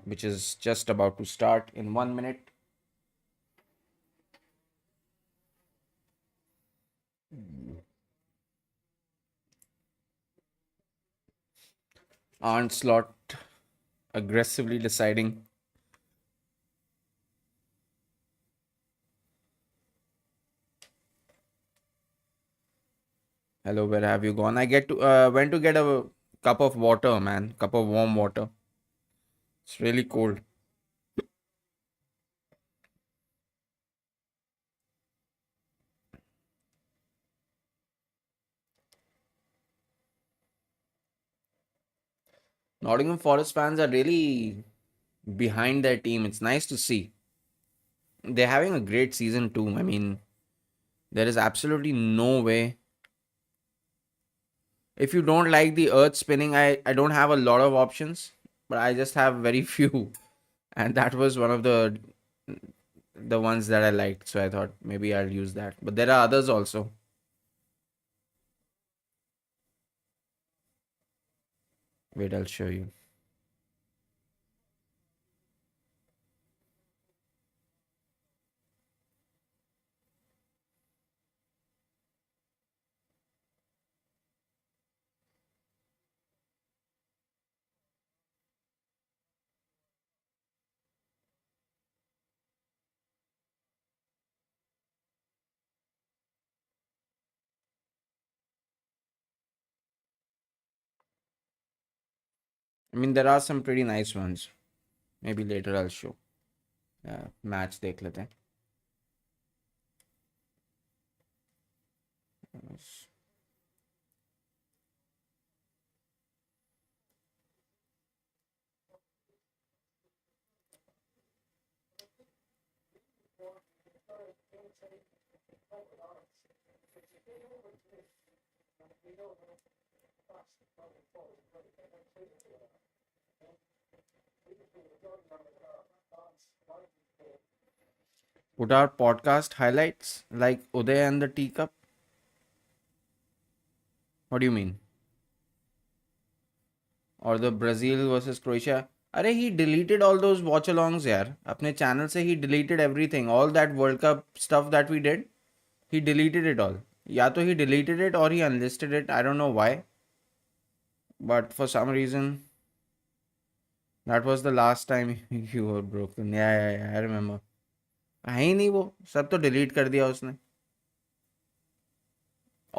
which is just about to start in 1 minute. Onslaught aggressively deciding. Hello, where have you gone? I get to went to get a cup of water, man. Cup of warm water. It's really cold. Nottingham Forest fans are really behind their team. It's nice to see. They're having a great season too. I mean, there is absolutely no way. If you don't like the earth spinning, I don't have a lot of options, but I just have very few. And that was one of the ones that I liked. So I thought maybe I'll use that. But there are others also. Wait, I'll show you. I mean, there are some pretty nice ones. Maybe later I'll show. Match देख लेते हैं. Put out podcast highlights like Uday and the teacup. What do you mean? Or the Brazil versus Croatia. अरे he deleted all those watch alongs यार. अपने channel से he deleted everything. All that World Cup stuff that we did, he deleted it all. या तो he deleted it or he unlisted it. I don't know why. But for some reason, that was the last time you were broken. Yeah, I remember. है ही नहीं वो. सब तो delete कर दिया उसने.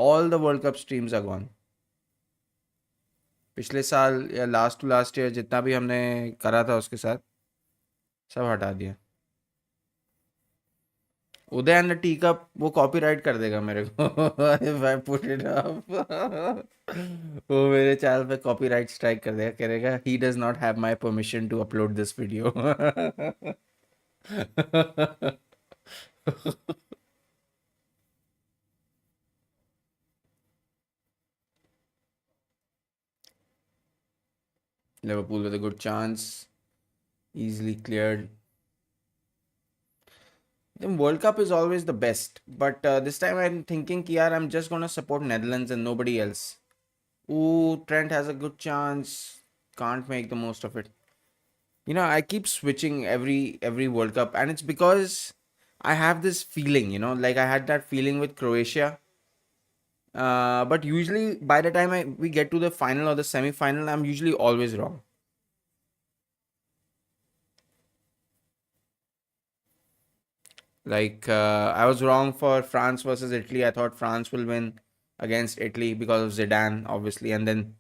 All the World Cup streams are gone. पिछले साल या लास्ट टू लास्ट ईयर जितना भी हमने करा था उसके साथ सब हटा दिया. उदय एंड टी कप वो कॉपीराइट कर देगा मेरे को if I put it up. वो मेरे चैनल पे कॉपीराइट स्ट्राइक कर देगा, करेगा he does not have my permission to upload this video. Liverpool with a good chance, easily cleared. The World Cup is always the best, but this time I'm thinking कि यार I'm just gonna support Netherlands and nobody else. Ooh, Trent has a good chance. Can't make the most of it. You know, I keep switching every World Cup, and it's because I have this feeling, like I had that feeling with Croatia. But usually by the time we get to the final or the semi-final, I'm usually always wrong. Like I was wrong for France versus Italy. I thought France will win against Italy because of Zidane, obviously, and then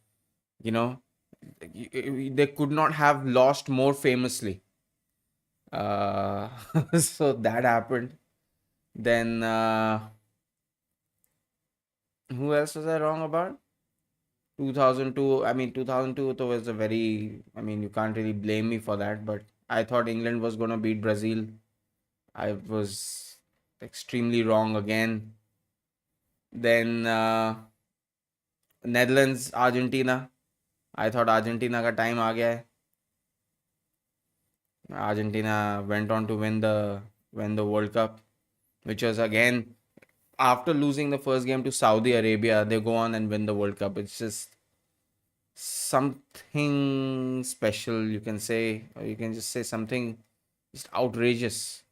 you know they could not have lost more famously. Uh, so that happened. Then who else was I wrong about? 2002. I mean, 2002 was a very. I mean, you can't really blame me for that. But I thought England was gonna beat Brazil. I was extremely wrong again. Then Netherlands, Argentina. I thought Argentina का time आ गया है. Argentina went on to win the World Cup, which was again after losing the first game to Saudi Arabia, they go on and win the World Cup. It's just something special, you can say, or you can just say something just outrageous.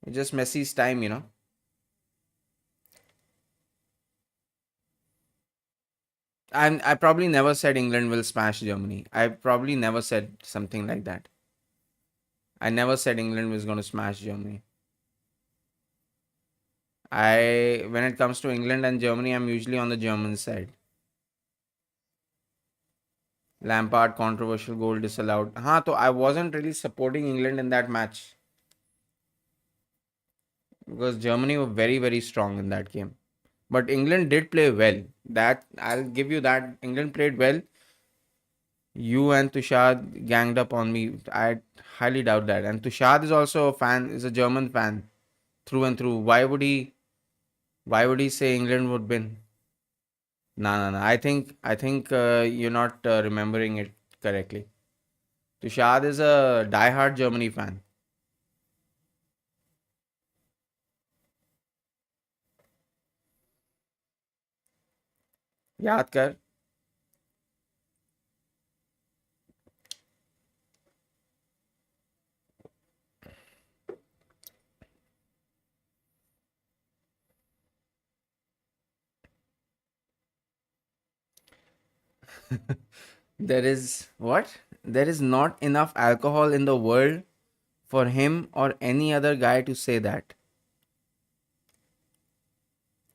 It's just Messi's time. And I probably never said England will smash Germany. I probably never said something like that. I never said England was going to smash Germany. When it comes to England and Germany, I'm usually on the German side. Lampard controversial goal disallowed. So I wasn't really supporting England in that match because Germany were very, very strong in that game. But England did play well. That I'll give you that. England played well. You and Tushad ganged up on me. I highly doubt that. And Tushad is also is a German fan through and through. Why would he say England would win? No. I think you're not remembering it correctly. Tushad is a die-hard Germany fan. याद कर. There is what? There is not enough alcohol in the world for him or any other guy to say that.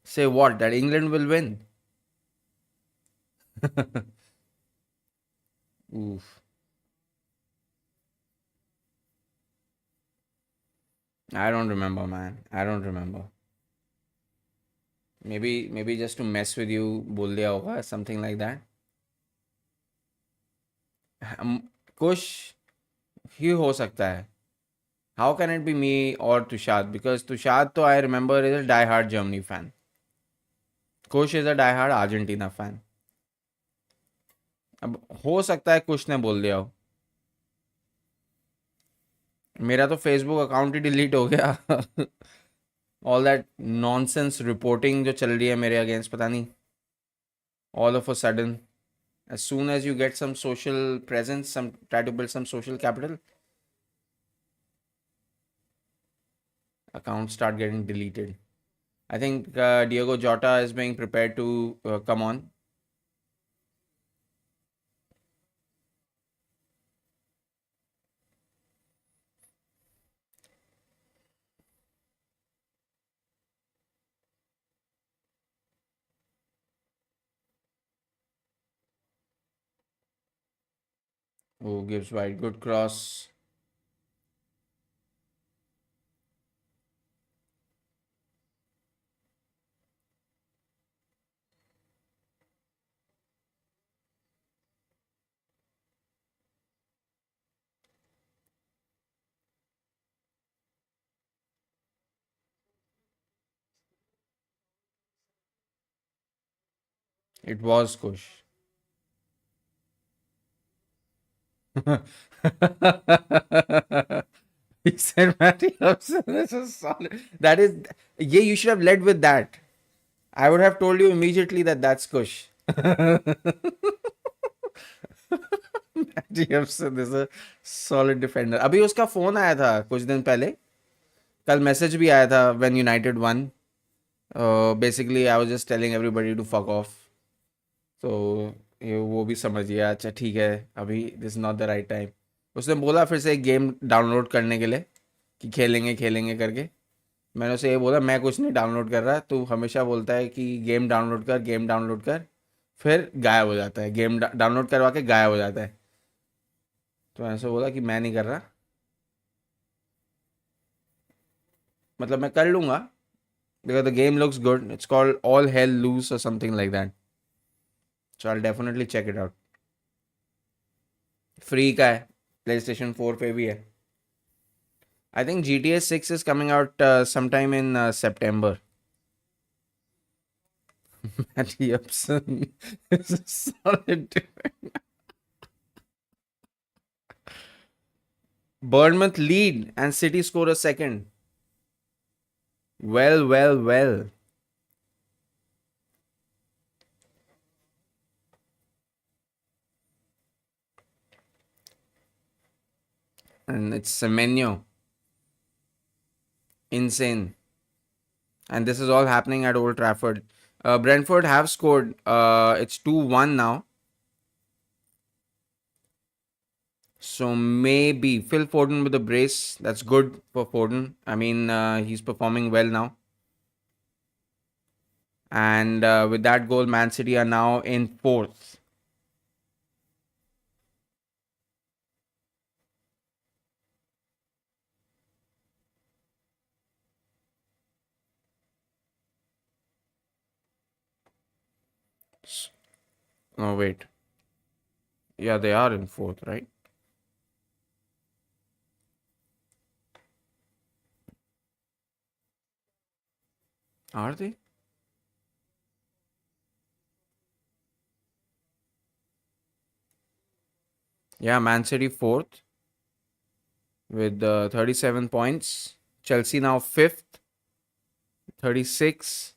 Say what? That England will win. Oof. I don't remember, man. I don't remember. Maybe just to mess with you बोल दिया होगा, something like that. कुछ ही हो सकता है. How can it be me or Tushad? Because Tushad, तो I remember, is a die-hard Germany fan. Kush is a die-hard Argentina fan. अब हो सकता है कुछ ने बोल दिया हो. मेरा तो फेसबुक अकाउंट ही डिलीट हो गया. ऑल दैट नॉनसेंस रिपोर्टिंग जो चल रही है मेरे अगेंस्ट, पता नहीं, all of a sudden, as soon as you get some social presence, some try to build some social capital, accounts start getting deleted. I think Diego Jota is being prepared to come on. Who gives wide? Good cross. It was Kush. He said Matty Upson is a solid. That is, yeah, you should have led with that. I would have told you immediately that that's Kush. Matty Upson is a solid defender. अभी उसका phone आया था कुछ दिन पहले. कल message भी आया था when United won. Basically, I was just telling everybody to fuck off. तो ये वो भी समझ गया, अच्छा ठीक है, अभी this not the right time. उसने बोला फिर से एक गेम डाउनलोड करने के लिए कि खेलेंगे खेलेंगे करके. मैंने उसे ये बोला मैं कुछ नहीं डाउनलोड कर रहा, तू हमेशा बोलता है कि गेम डाउनलोड कर, गेम डाउनलोड कर, फिर गायब हो जाता है, गेम डाउनलोड करवा के गायब हो जाता है. तो मैंने उसे बोला कि मैं नहीं कर रहा, मतलब मैं कर लूँगा, because the game looks good. It's called all hell loose or something like that. So I definitely check it out. Free का है, प्ले स्टेशन 4 पे भी है. I think GTA 6 is coming out sometime in September. Matty Upson is a solid defender. Bournemouth lead and City score a second. Well, well, well. And it's Semenyo. Insane. And this is all happening at Old Trafford. Brentford have scored. It's 2-1 now. So maybe Phil Foden with a brace. That's good for Foden. I mean, he's performing well now. And with that goal, Man City are now in 4th. Oh, wait. Yeah, they are in 4th, right? Are they? Yeah, Man City 4th with 37 points. Chelsea now 5th, 36.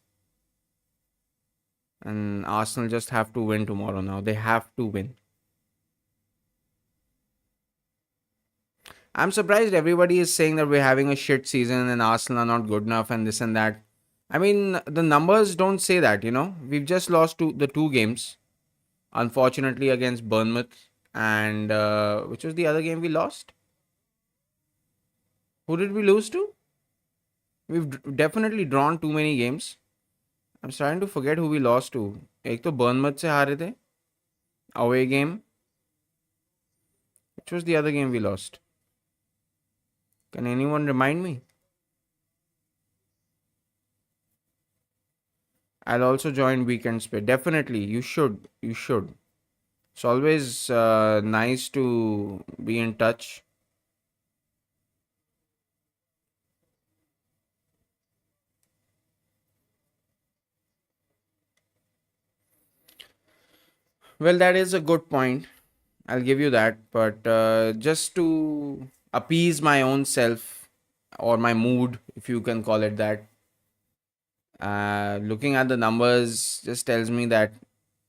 And Arsenal just have to win tomorrow now. They have to win. I'm surprised everybody is saying that we're having a shit season and Arsenal are not good enough and this and that. I mean, the numbers don't say that, you know. We've just lost the two games, unfortunately, against Bournemouth and which was the other game we lost? Who did we lose to? We've definitely drawn too many games. I'm starting to forget who we lost to. एक तो Bournemouth से हारे थे, away game. Which was the other game we lost? Can anyone remind me? I'll also join weekend split. Definitely, you should. You should. It's always nice to be in touch. Well, that is a good point. I'll give you that. But just to appease my own self or my mood, if you can call it that, looking at the numbers just tells me that,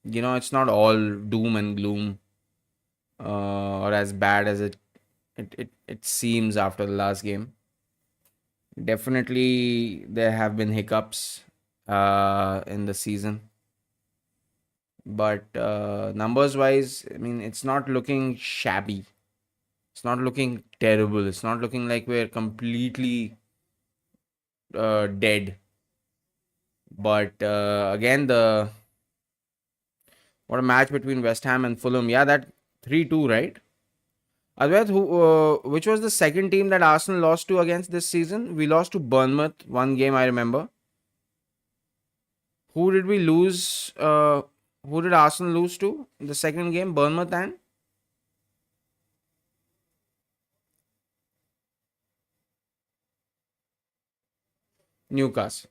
it's not all doom and gloom, or as bad as it seems after the last game. Definitely, there have been hiccups in the season, but numbers wise, I mean, it's not looking shabby. It's not looking terrible. It's not looking like we're completely dead. But again, the what a match between West Ham and Fulham. Yeah, that 3-2, right? Advait, which was the second team that Arsenal lost to against this season? We lost to Bournemouth one game, I remember. Who did we lose? Who did Arsenal lose to? The second game, Bournemouth and Newcastle.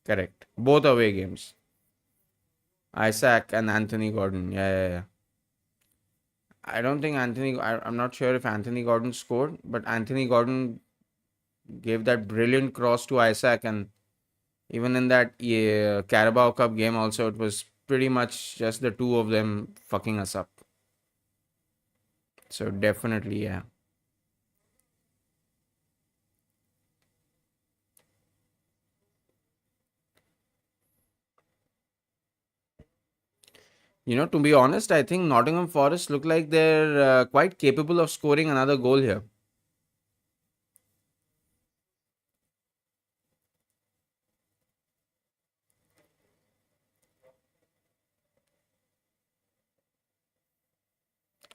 Correct. Both away games. Isaac and Anthony Gordon. Yeah, yeah, yeah. I don't think I'm not sure if Anthony Gordon scored, but Anthony Gordon gave that brilliant cross to Isaac, and even in that Carabao Cup game, also, it was pretty much just the two of them fucking us up. So definitely, yeah. To be honest, I think Nottingham Forest look like they're quite capable of scoring another goal here.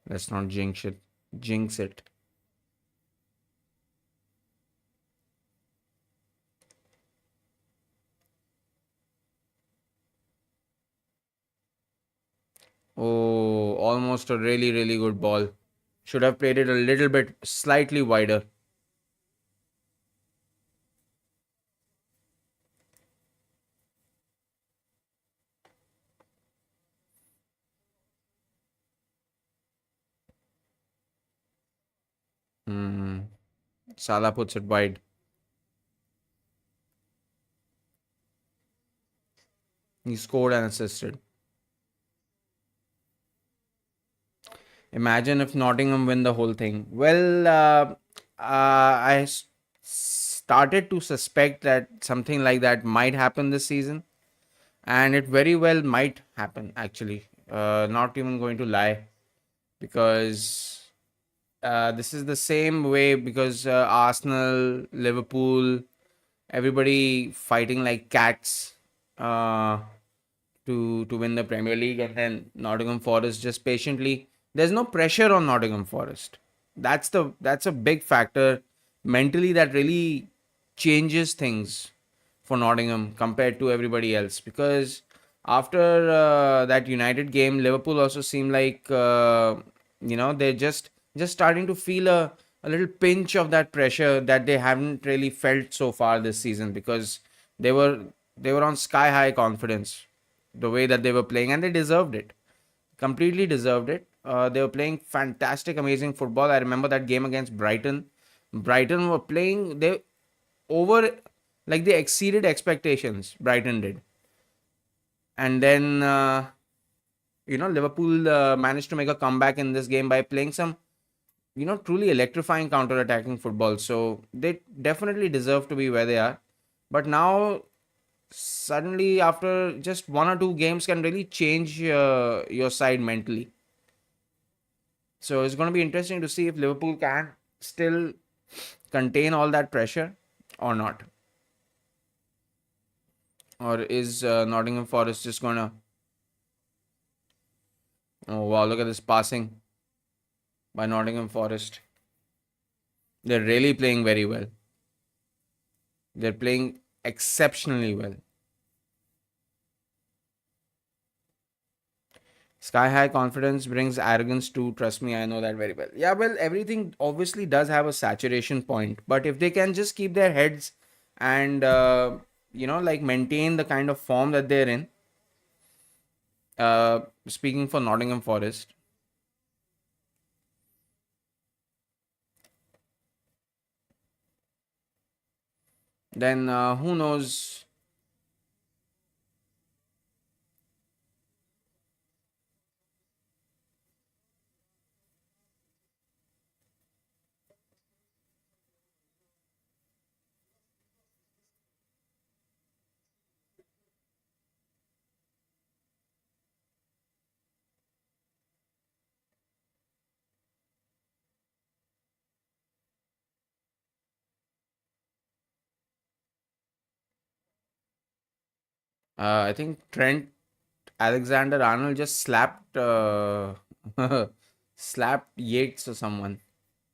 Let's not jinx it. Jinx it. Oh, almost a really, really good ball. Should have played it a little bit slightly wider. Hmm. Salah puts it wide. He scored and assisted. Imagine if Nottingham win the whole thing. Well, started to suspect that something like that might happen this season, and it very well might happen, actually. Not even going to lie, because this is the same way, because Arsenal, Liverpool, everybody fighting like cats uh, to win the Premier League, and then Nottingham Forest just patiently. There's no pressure on Nottingham Forest. That's a big factor mentally that really changes things for Nottingham compared to everybody else, because after that United game, Liverpool also seemed like they're just starting to feel a little pinch of that pressure that they haven't really felt so far this season, because they were they were on sky high confidence the way that they were playing, and they deserved it. Completely deserved it. They were playing fantastic, amazing football. I remember that game against Brighton. Brighton were playing they over like they exceeded expectations. Brighton did, and then Liverpool managed to make a comeback in this game by playing some truly electrifying counter-attacking football. So they definitely deserve to be where they are. But now suddenly, after just one or two games, can really change your side mentally. So it's going to be interesting to see if Liverpool can still contain all that pressure or not. Or is Nottingham Forest just going to. Oh, wow, look at this passing by Nottingham Forest. They're really playing very well. They're playing exceptionally well. Sky high confidence brings arrogance too. Trust me, I know that very well. Yeah, well, everything obviously does have a saturation point, but if they can just keep their heads and like maintain the kind of form that they're in. Speaking for Nottingham Forest, then who knows? I think Trent Alexander Arnold just slapped Yates or someone.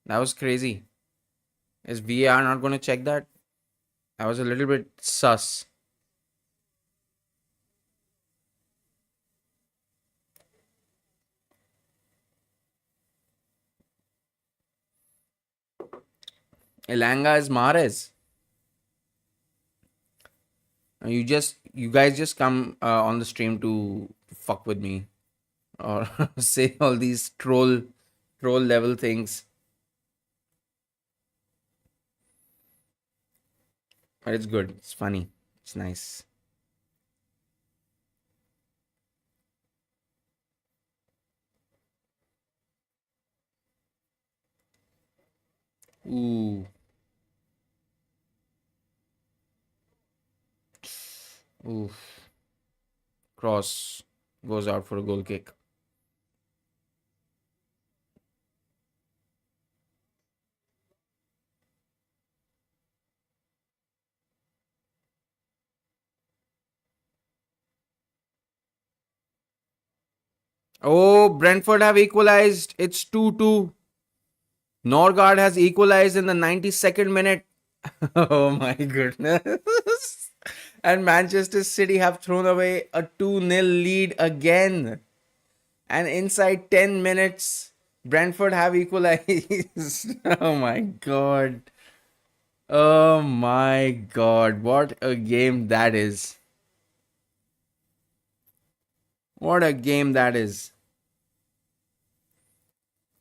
That was crazy. Is VAR not going to check that? I was a little bit sus. Elanga is Mahrez. You guys just come on the stream to fuck with me or say all these troll level things. But it's good. It's funny. It's nice. Ooh. Oof. Cross goes out for a goal kick. Oh, Brentford have equalized. It's 2-2. Norgard has equalized in the 92nd minute. Oh my goodness. And Manchester City have thrown away a 2-0 lead again. And inside 10 minutes, Brentford have equalized. Oh my god. Oh my god. What a game that is. What a game that is.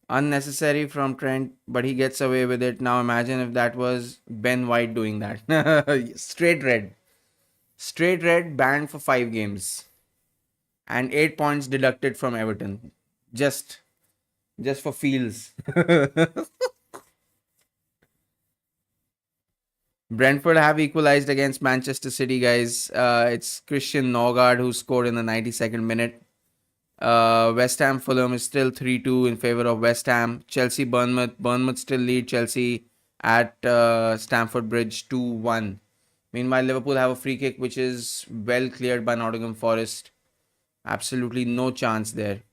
Unnecessary from Trent, but he gets away with it. Now imagine if that was Ben White doing that. Straight red. Straight red, banned for 5 games. And 8 points deducted from Everton. Just for feels. Brentford have equalized against Manchester City, guys. It's Christian Norgard who scored in the 92nd minute. West Ham Fulham is still 3-2 in favor of West Ham. Chelsea Bournemouth. Bournemouth still lead Chelsea at Stamford Bridge 2-1. Meanwhile, Liverpool have a free kick which is well cleared by Nottingham Forest. Absolutely no chance there.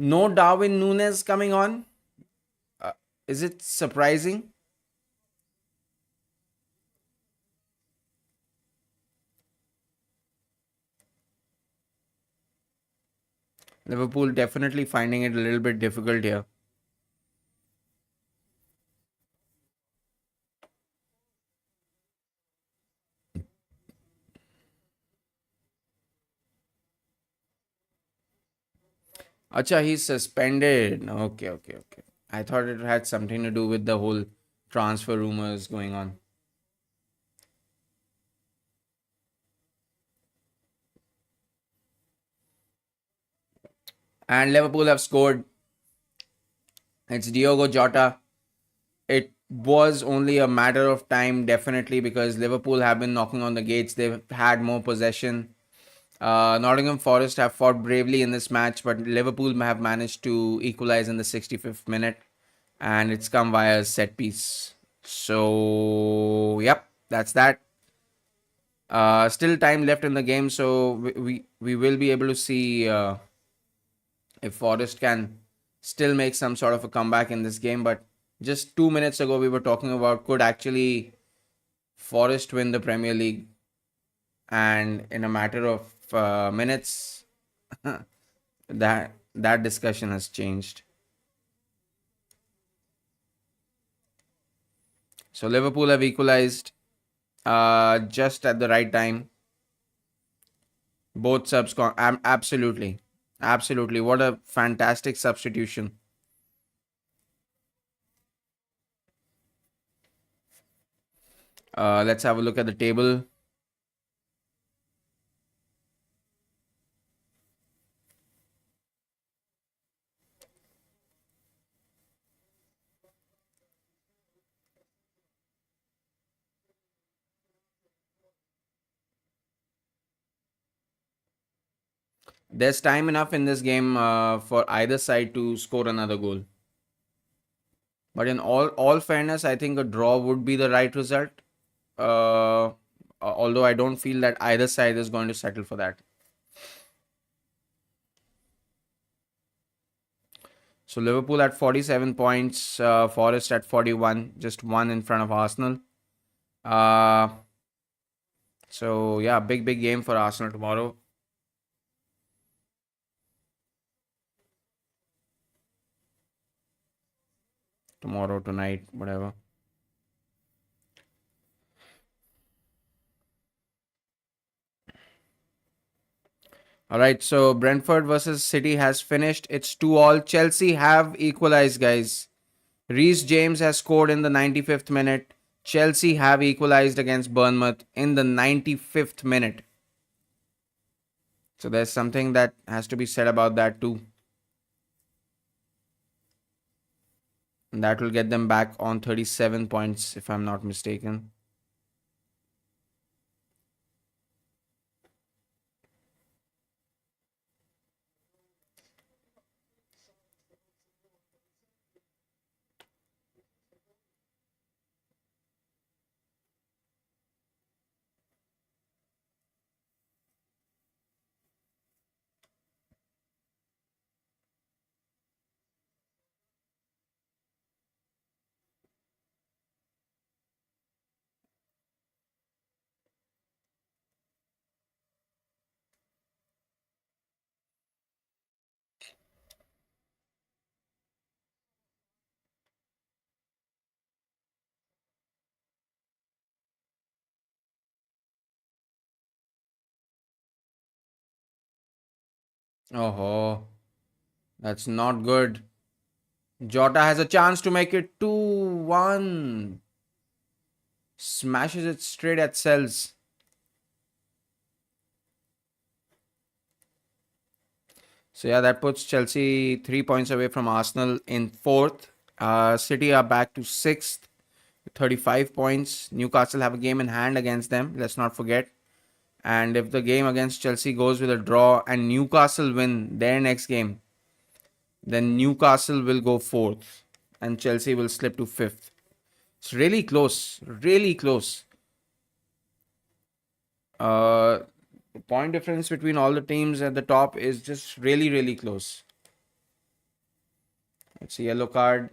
No Darwin Nunes coming on. Uh, is it surprising? Liverpool definitely finding it a little bit difficult here. Acha, he's suspended. Okay. I thought it had something to do with the whole transfer rumors going on. And Liverpool have scored. It's Diogo Jota. It was only a matter of time, definitely, because Liverpool have been knocking on the gates. They've had more possession. Nottingham Forest have fought bravely in this match, but Liverpool have managed to equalize in the 65th minute, and it's come via a set piece. So, yep. That's that. Still time left in the game, so we will be able to see if Forest can still make some sort of a comeback in this game. But just 2 minutes ago, we were talking about could actually Forest win the Premier League, and in a matter of minutes, that discussion has changed. So Liverpool have equalized just at the right time. Both subs, absolutely, absolutely. What a fantastic substitution. Let's have a look at the table. There's time enough in this game for either side to score another goal. But in all fairness, I think a draw would be the right result. Although I don't feel that either side is going to settle for that. So Liverpool at 47 points, Forest at 41, just one in front of Arsenal. Uh, so yeah, big game for Arsenal tomorrow. Tomorrow, tonight, whatever. All right, so Brentford versus City has finished. It's 2-2. Chelsea have equalized, guys. Reece James has scored in the 95th minute. Chelsea have equalized against Bournemouth in the 95th minute. So there's something that has to be said about that too. And that will get them back on 37 points, if I'm not mistaken. Oh, that's not good. Jota has a chance to make it 2-1. Smashes it straight at Cells. So yeah, that puts Chelsea 3 points away from Arsenal in fourth. City are back to sixth, 35 points. Newcastle have a game in hand against them. Let's not forget. And if the game against Chelsea goes with a draw and Newcastle win their next game, then Newcastle will go fourth and Chelsea will slip to fifth. It's really close, really close. Uh, the point difference between all the teams at the top is just really close. It's a yellow card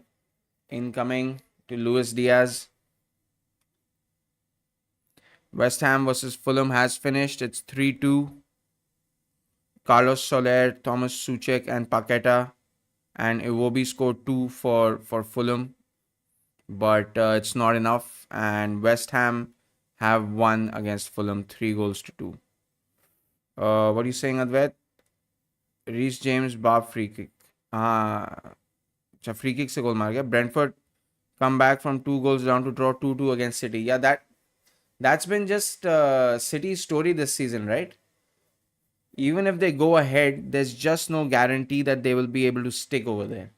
incoming to Luis Diaz. West Ham versus Fulham has finished. It's 3-2. Carlos Soler, Thomas Suchek, and Paqueta and Iwobi scored two for Fulham, but it's not enough. And West Ham have won against Fulham 3-2. What are you saying, Advait? Reece James Bob free kick. अच्छा free kick से goal मार गया. Brentford come back from 2 goals down to draw 2-2 against City. Yeah, that's been just City's story this season, right? Even if they go ahead, there's just no guarantee that they will be able to stick over there.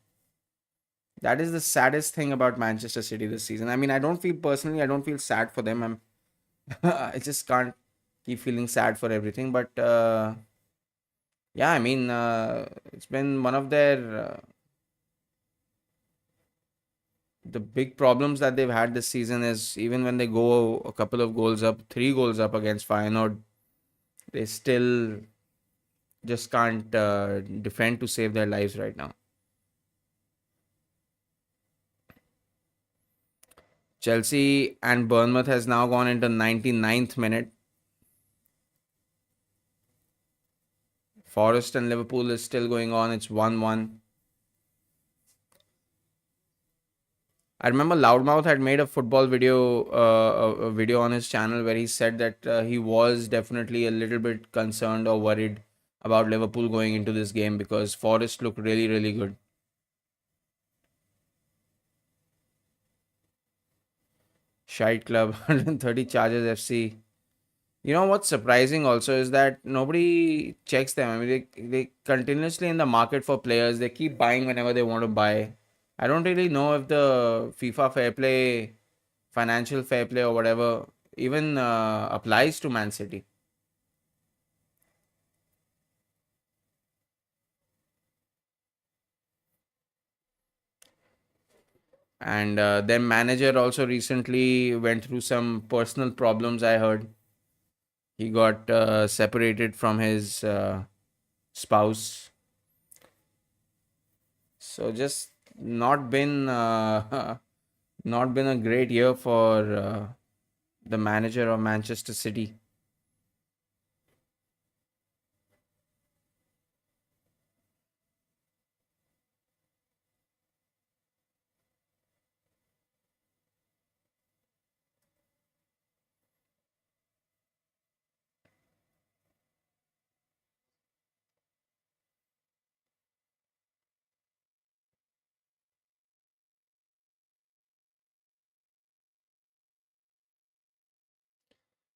That is the saddest thing about Manchester City this season. I mean, I don't feel sad for them. I just can't keep feeling sad for everything. But yeah, I mean, it's been one of their the big problems that they've had this season is even when they go a couple of goals up, 3 goals up against Feyenoord, they still just can't defend to save their lives right now. Chelsea and Bournemouth has now gone into 99th minute. Forest and Liverpool is still going on. It's 1-1. I remember Loudmouth had made a football video, a video on his channel where he said that he was definitely a little bit concerned or worried about Liverpool going into this game because Forest looked really, really good. Shite Club, 130 Chargers FC. You know what's surprising also is that nobody checks them. I mean, they continuously in the market for players. They keep buying whenever they want to buy. I don't really know if the FIFA fair play, financial fair play, or whatever even applies to Man City. And their manager also recently went through some personal problems. I heard he got separated from his spouse. So just not been not been a great year for the manager of Manchester City.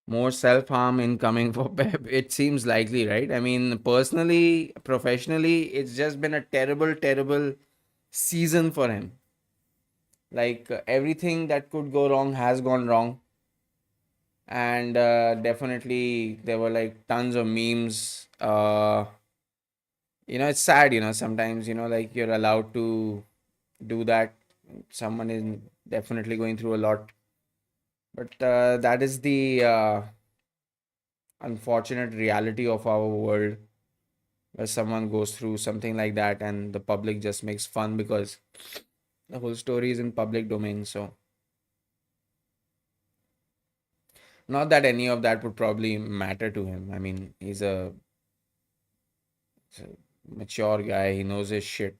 More self harm incoming for Pep. It seems likely, right? I mean, personally, professionally, it's just been a terrible, terrible season for him. Like everything that could go wrong has gone wrong. And definitely there were like tons of memes. It's sad, sometimes, like you're allowed to do that. Someone is definitely going through a lot. But that is the unfortunate reality of our world where someone goes through something like that and the public just makes fun because the whole story is in public domain. So, not that any of that would probably matter to him. I mean, he's a mature guy, he knows his shit.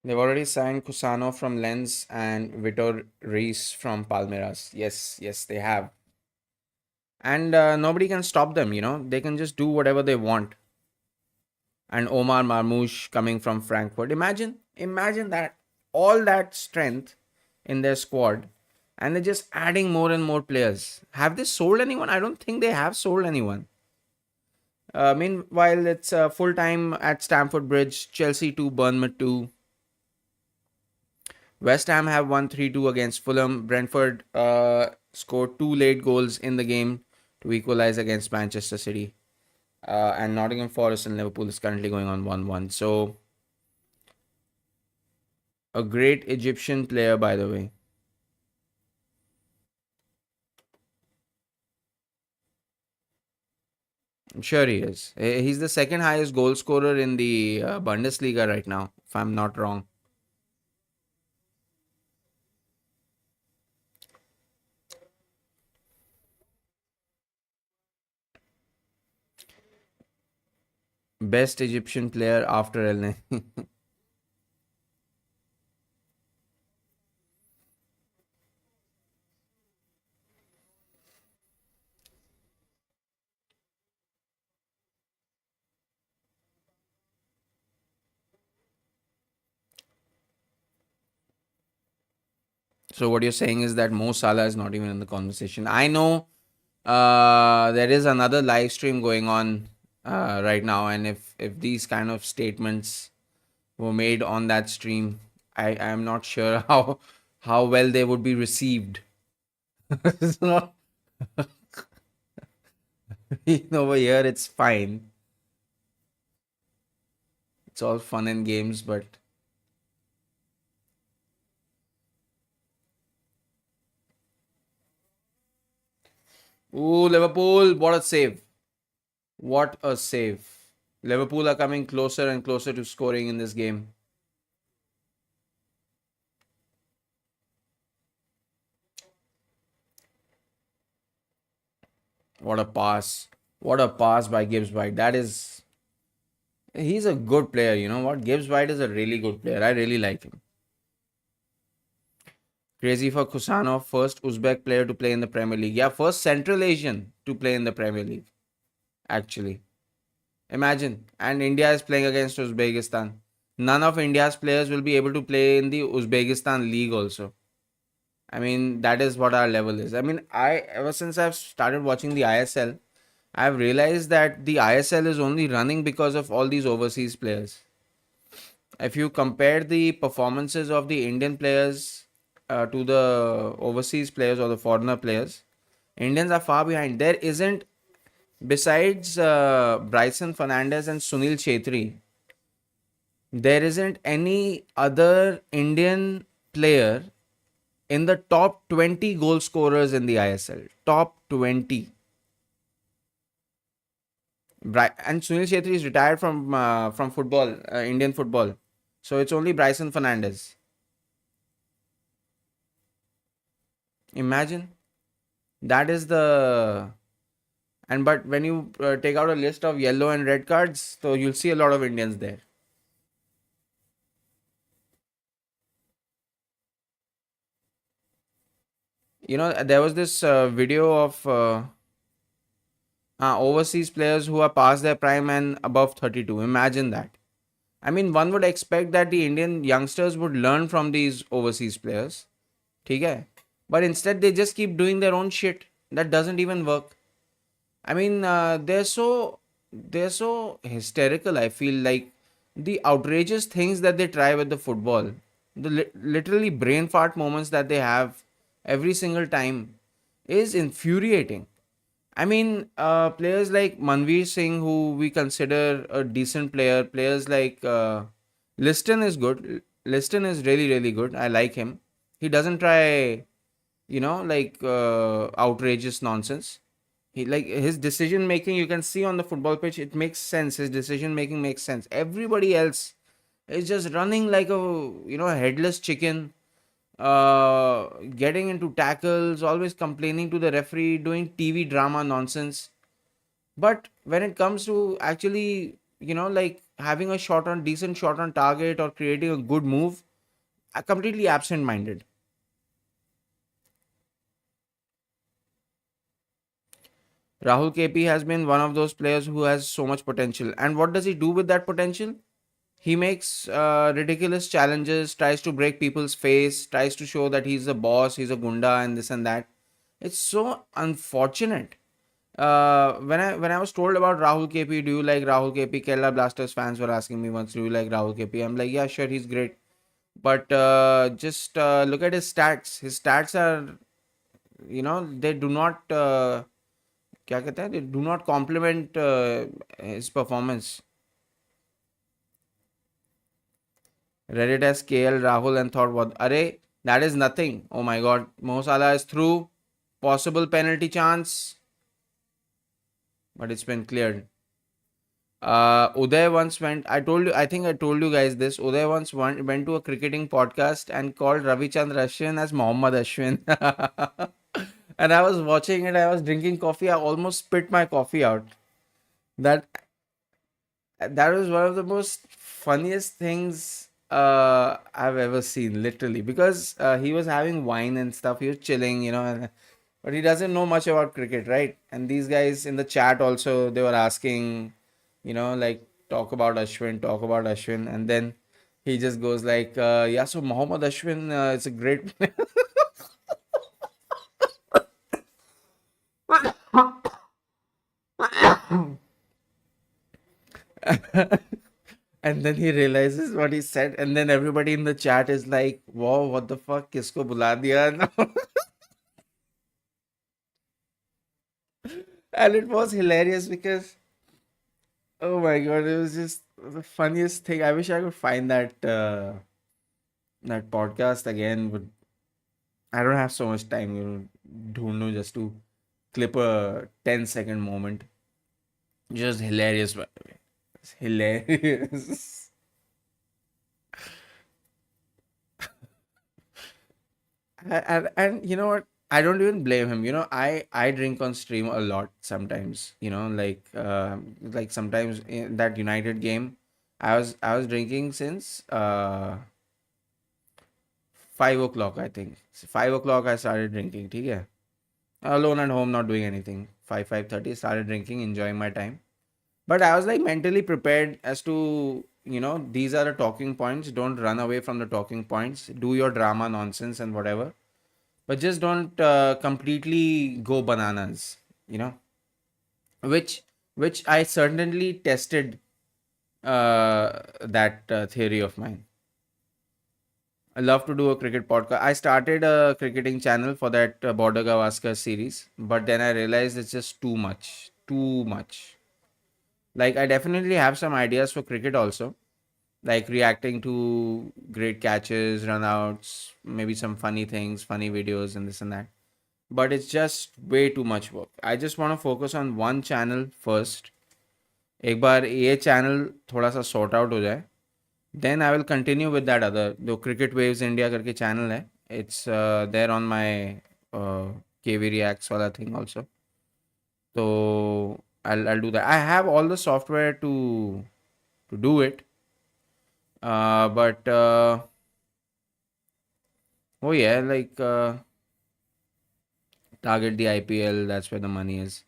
They've already signed Cusano from Lens and Vitor Reis from Palmeiras. Yes, yes, they have. And nobody can stop them, They can just do whatever they want. And Omar Marmoush coming from Frankfurt. Imagine that. All that strength in their squad. And they're just adding more and more players. Have they sold anyone? I don't think they have sold anyone. Meanwhile, it's full time at Stamford Bridge. Chelsea 2, Bournemouth 2. West Ham have won 3-2 against Fulham. Brentford scored 2 late goals in the game to equalize against Manchester City. And Nottingham Forest and Liverpool is currently going on 1-1. So, a great Egyptian player, by the way. I'm sure he is. He's the second highest goal scorer in the Bundesliga right now, if I'm not wrong. Best Egyptian player after El Neni. So what you're saying is that Mo Salah is not even in the conversation. I know there is another live stream going on right now, and if these kind of statements were made on that stream, I am not sure how well they would be received. So, over here, it's fine. It's all fun and games, but ooh, Liverpool, what a save! What a save! Liverpool are coming closer and closer to scoring in this game. What a pass! What a pass by Gibbs White. He's a good player. You know what? Gibbs White is a really good player. I really like him. Crazy for Kusanov, first Uzbek player to play in the Premier League. Yeah, first Central Asian to play in the Premier League, actually. Imagine. And India is playing against Uzbekistan. None of India's players will be able to play in the Uzbekistan league also. I mean, that is what our level is. I mean, ever since I've started watching the ISL, I've realized that the ISL is only running because of all these overseas players. If you compare the performances of the Indian players to the overseas players or the foreigner players, Indians are far behind. There isn't, besides Bryson Fernandez and Sunil Chetri, there isn't any other Indian player in the top 20 goal scorers in the ISL. Top 20. And Sunil Chetri is retired from football, Indian football. So it's only Bryson Fernandez. Imagine. That is the and but when you take out a list of yellow and red cards, so you'll see a lot of Indians there. There was this video of overseas players who are past their prime and above 32. Imagine that. I mean, one would expect that the Indian youngsters would learn from these overseas players. Okay? But instead, they just keep doing their own shit. That doesn't even work. I mean, they're so hysterical. I feel like the outrageous things that they try with the football, the literally brain fart moments that they have every single time, is infuriating. I mean, players like Manveer Singh, who we consider a decent player, players like Liston is good. Liston is really, really good. I like him. He doesn't try, like outrageous nonsense. He like his decision making. You can see on the football pitch, it makes sense. His decision making makes sense. Everybody else is just running like a headless chicken, getting into tackles, always complaining to the referee, doing TV drama nonsense. But when it comes to actually, like having a decent shot on target or creating a good move, are completely absent minded. Rahul KP has been one of those players who has so much potential. And what does he do with that potential? He makes ridiculous challenges, tries to break people's face, tries to show that he's a boss, he's a gunda, and this and that. It's so unfortunate. When I was told about Rahul KP, do you like Rahul KP? Kerala Blasters fans were asking me once, do you like Rahul KP? I'm like, yeah, sure, he's great. But just look at his stats. His stats are, they do not, क्या कहते हैं? They do not complement his performance. Read it as KL Rahul and thought, what? Array, that is nothing. Oh my god. Mo Salah is through. Possible penalty chance. But it's been cleared. Uday once I think I told you guys this. Uday once went to a cricketing podcast and called Ravichand Ashwin as Mohammad Ashwin. And I was watching it. I was drinking coffee. I almost spit my coffee out. That that was one of the most funniest things I've ever seen, literally, because he was having wine and stuff. He was chilling, but he doesn't know much about cricket, right? And these guys in the chat also, they were asking, like, talk about Ashwin, and then he just goes like, yeah, so Mohammad Ashwin, it's a great player. And then he realizes what he said, and then everybody in the chat is like, "Wow, what the fuck? Kisko bula diya?" And it was hilarious because, oh my god, it was just the funniest thing. I wish I could find that podcast again, but I don't have so much time, ढूंढूं just to clip a 10-second moment. Just hilarious, by the way. It's hilarious. And you know what? I don't even blame him. I drink on stream a lot sometimes. Like sometimes in that United game, I was drinking since 5 o'clock. I think 5 o'clock I started drinking. Okay, alone at home, not doing anything. 5:30 started drinking, enjoying my time. But I was like mentally prepared as to, these are the talking points. Don't run away from the talking points. Do your drama nonsense and whatever. But just don't completely go bananas, you know, which I certainly tested that theory of mine. I love to do a cricket podcast. I started a cricketing channel for that Border Gavaskar series, but then I realized it's just too much. Too much. Like, I definitely have some ideas for cricket also, like reacting to great catches, runouts, maybe some funny things, funny videos, and this and that. But it's just way too much work. I just want to focus on one channel first. एक बार ये channel थोड़ा सा sort out हो जाए, then I will continue with that other जो cricket waves India करके channel है. It's there on my KV reacts वाला thing also. So I'll do that. I have all the software to do it. But oh yeah, like target the IPL. That's where the money is.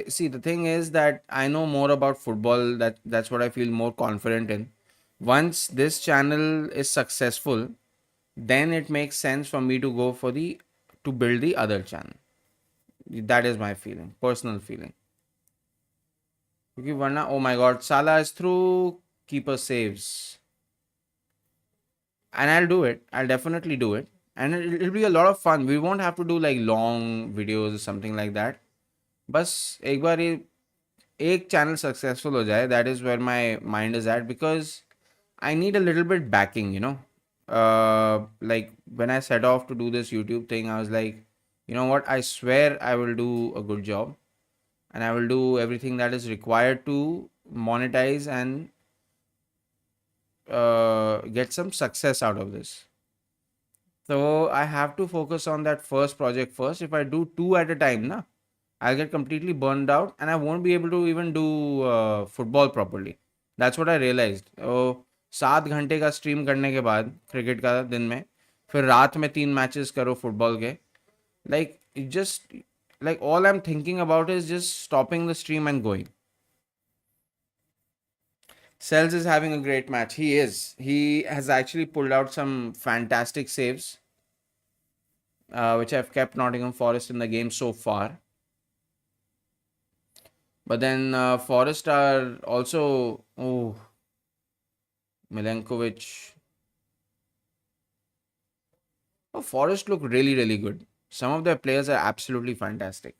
See, the thing is that I know more about football. That's what I feel more confident in. Once this channel is successful, then it makes sense for me to build the other channel. That is my feeling, personal feeling. क्योंकि वरना, oh my god, Salah is through, keeper saves. And I'll do it. I'll definitely do it. And it'll be a lot of fun. We won't have to do like long videos or something like that. बस एक बार ये एक channel successful हो जाए, that is where my mind is at, because I need a little bit backing, like when I set off to do this YouTube thing, I was like, you know what, I swear I will do a good job, and I will do everything that is required to monetize and get some success out of this. So I have to focus on that first project first. If I do two at a time, na, I'll get completely burned out and I won't be able to even do football properly. That's what I realized. 7 घंटे का stream करने के बाद cricket का दिन में, फिर रात में 3 मैचेस करो फुटबॉल के, like it just, like all I'm thinking about is just stopping the stream and going. Sells is having a great match. He is. He has actually pulled out some fantastic saves, which have kept Nottingham Forest in the game so far. But then Forest are also, oh, Milenkovic. Oh, Forest look really, really good. Some of their players are absolutely fantastic.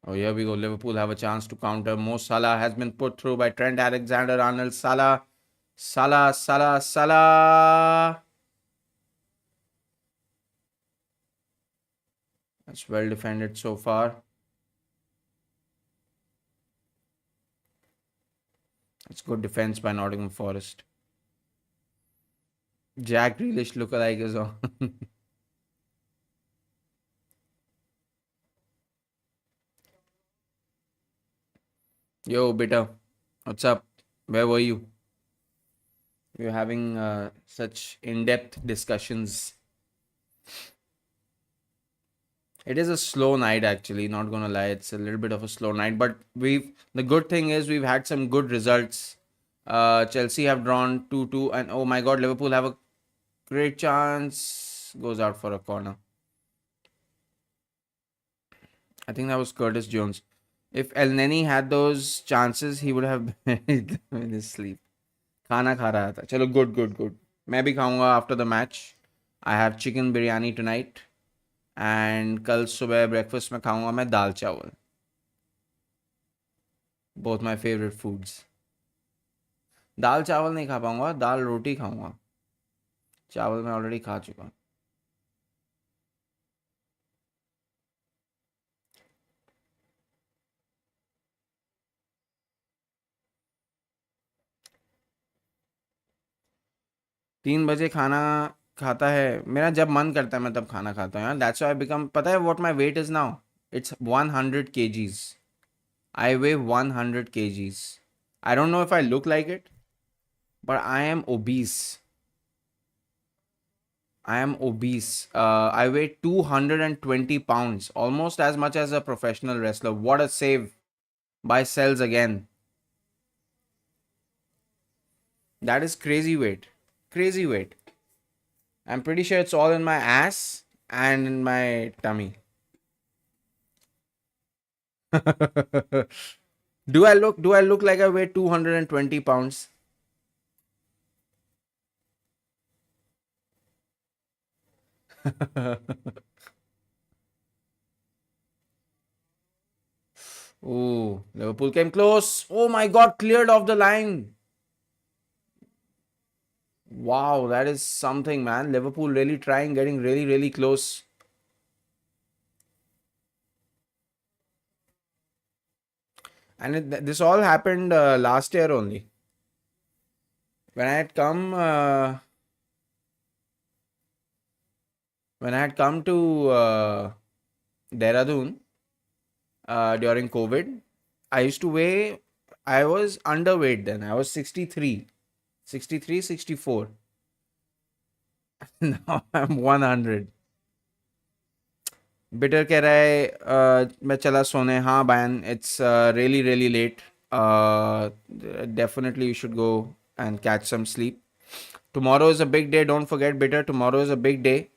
Oh, here we go. Liverpool have a chance to counter. Mo Salah has been put through by Trent Alexander-Arnold. Salah, Salah, Salah, Salah. That's well defended so far. It's good defense by Nottingham Forest. Jack Grealish lookalike is on. Yo, beta. What's up? Where were you? We're having such in-depth discussions. It is a slow night actually, not gonna lie. It's a little bit of a slow night, but the good thing is we've had some good results. Chelsea have drawn 2-2, and oh my god, Liverpool have a great chance. Goes out for a corner. I think that was Curtis Jones. If El Neni had those chances, he would have buried them in his sleep. खाना खा रहा था. चलो good good good. मैं भी खाऊंगा after the match. I have chicken biryani tonight. And कल सुबह breakfast में खाऊंगा मैं दाल चावल. Both my favorite foods. दाल चावल नहीं खा पाऊंगा, दाल रोटी खाऊंगा. चावल मैं ऑलरेडी खा चुका हूँ. 3 बजे खाना खाता है मेरा. जब मन करता है मैं तब खाना खाता हूँ यार. That's why I become. पता है what my weight is now? It's 100 kgs. I weigh 100 kgs. I don't know if I look like it, but I am obese. I am obese. I weigh 220 pounds, almost as much as a professional wrestler. What a save by Cells again. That is crazy weight. Crazy weight. I'm pretty sure it's all in my ass and in my tummy. Do I look like I weigh 220 pounds? Oh, Liverpool came close. Oh my god, cleared off the line. Wow, that is something, man. Liverpool really trying, getting really, really close. And this all happened last year only. When I had come, when I had come to Dehradun during COVID, I used to weigh. I was underweight then. I was 63, 63, 64. Now I'm 100. बिटर कह रहा है मैं चला सोने. हाँ Ben, it's really really late. Definitely you should go and catch some sleep. Tomorrow is a big day. Don't forget, bitter. Tomorrow is a big day.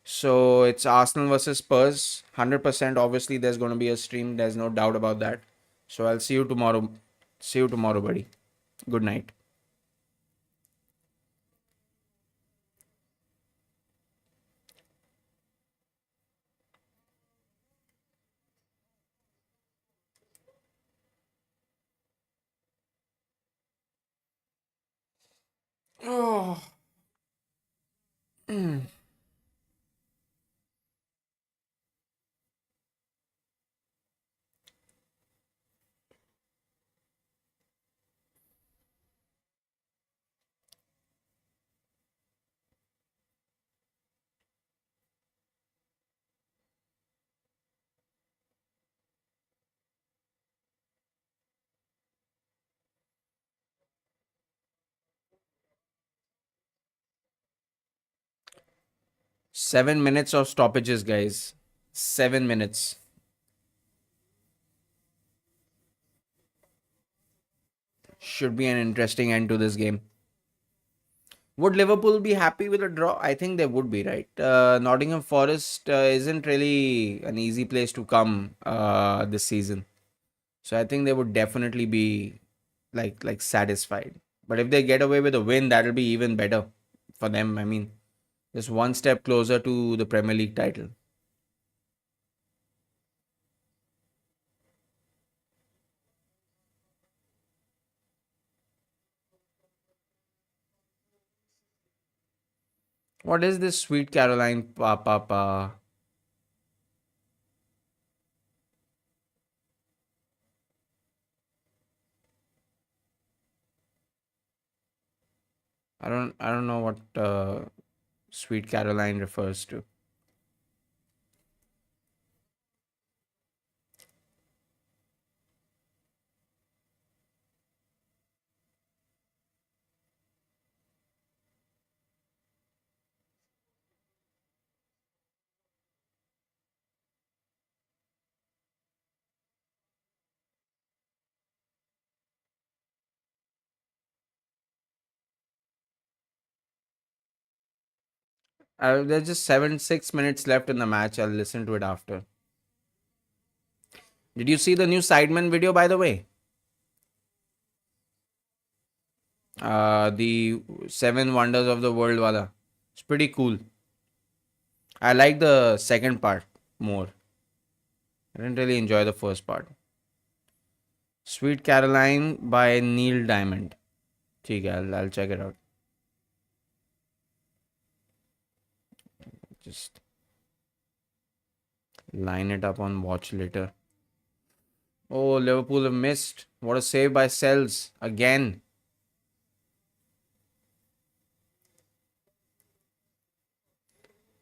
So it's Arsenal versus Spurs. 100%. Obviously, there's going to be a stream. There's no doubt about that. So I'll see you tomorrow. See you tomorrow, buddy. Good night. Oh. 7 minutes of stoppages, guys. 7 minutes. Should be an interesting end to this game. Would Liverpool be happy with a draw? I think they would be, right? Nottingham Forest isn't really an easy place to come this season. So I think they would definitely be like satisfied. But if they get away with a win, that'll be even better for them. I mean, just one step closer to the Premier League title. What is this Sweet Caroline pa pa pa? I don't know what Sweet Caroline refers to. There's just 6 minutes left in the match. I'll listen to it after. Did you see the new Sidemen video, by the way? The Seven Wonders of the World wala. It's pretty cool. I like the second part more. I didn't really enjoy the first part. Sweet Caroline by Neil Diamond. ठीक है, I'll check it out. Just line it up on watch later. Oh, Liverpool have missed. What a save by Sells again.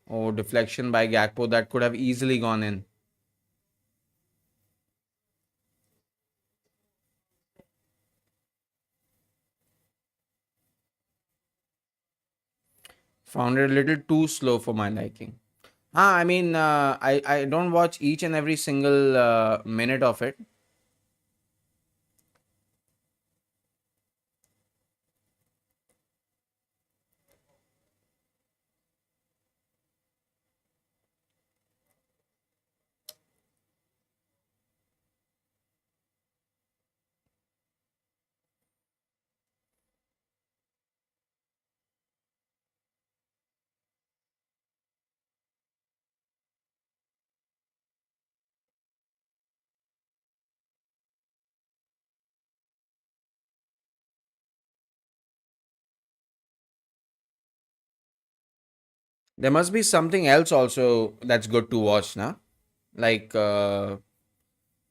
Oh, deflection by Gakpo that could have easily gone in. Found it a little too slow for my liking. I mean, I don't watch each and every single minute of it. There must be something else also that's good to watch, na? Like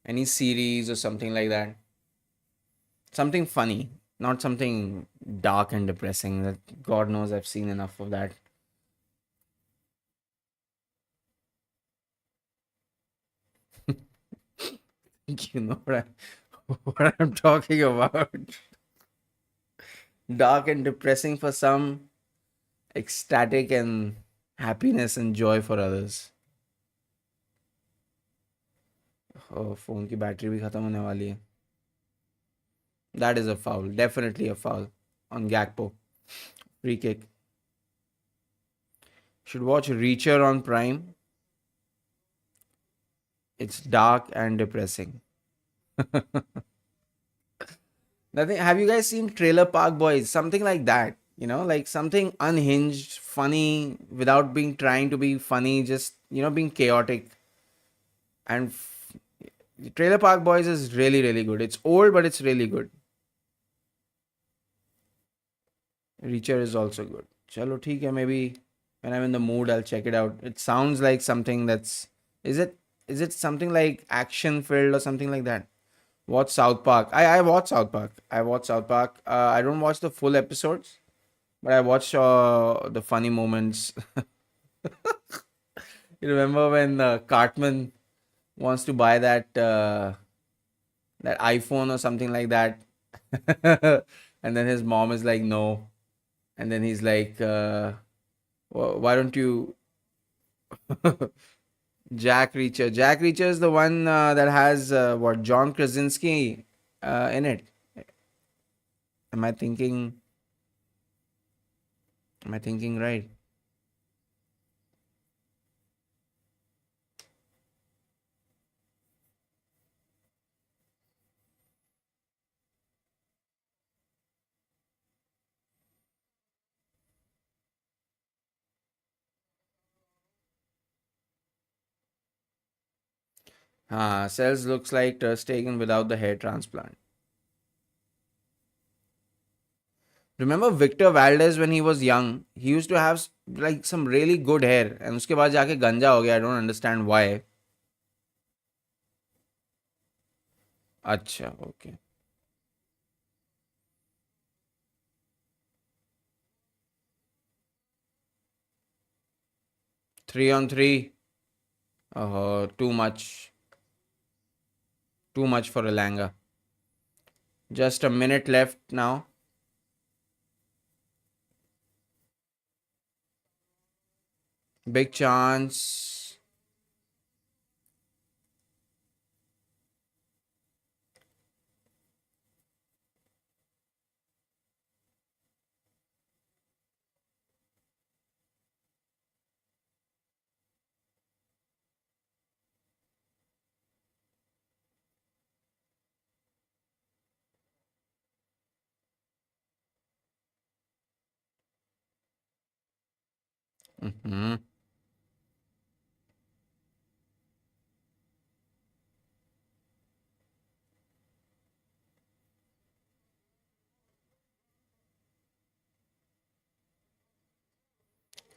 any series or something like that. Something funny, not something dark and depressing. That God knows I've seen enough of that. You know what I'm talking about. Dark and depressing for some, ecstatic and happiness and joy for others. Oh, phone की battery भी खत्म होने वाली है. That is a foul. Definitely a foul on Gakpo. Free kick. Should watch Reacher on Prime. It's dark and depressing. Nothing. Have you guys seen Trailer Park Boys? Something like that. Like something unhinged, funny, without being trying to be funny, just being chaotic. And Trailer Park Boys is really, really good. It's old, but it's really good. Reacher is also good. Chalo, theek hai, maybe when I'm in the mood, I'll check it out. It sounds like something that's. Is it? Is it something like action filled or something like that? Watch South Park. I watch South Park. I watch South Park. I don't watch the full episodes, but I watch the funny moments. You remember when Cartman wants to buy that iPhone or something like that, and then his mom is like, no, and then he's like, why don't you? Jack Reacher. Jack Reacher is the one that has what John Krasinski in it. Am I thinking? Am I thinking right? Cells looks like Ter Stegen without the hair transplant. Remember Victor Valdez when he was young? He used to have like some really good hair, and उसके बाद जाके गंजा हो गया. I don't understand why. अच्छा, okay. 3 on 3. Too much. Too much for Elanga. Just a minute left now. Big chance. Hmm.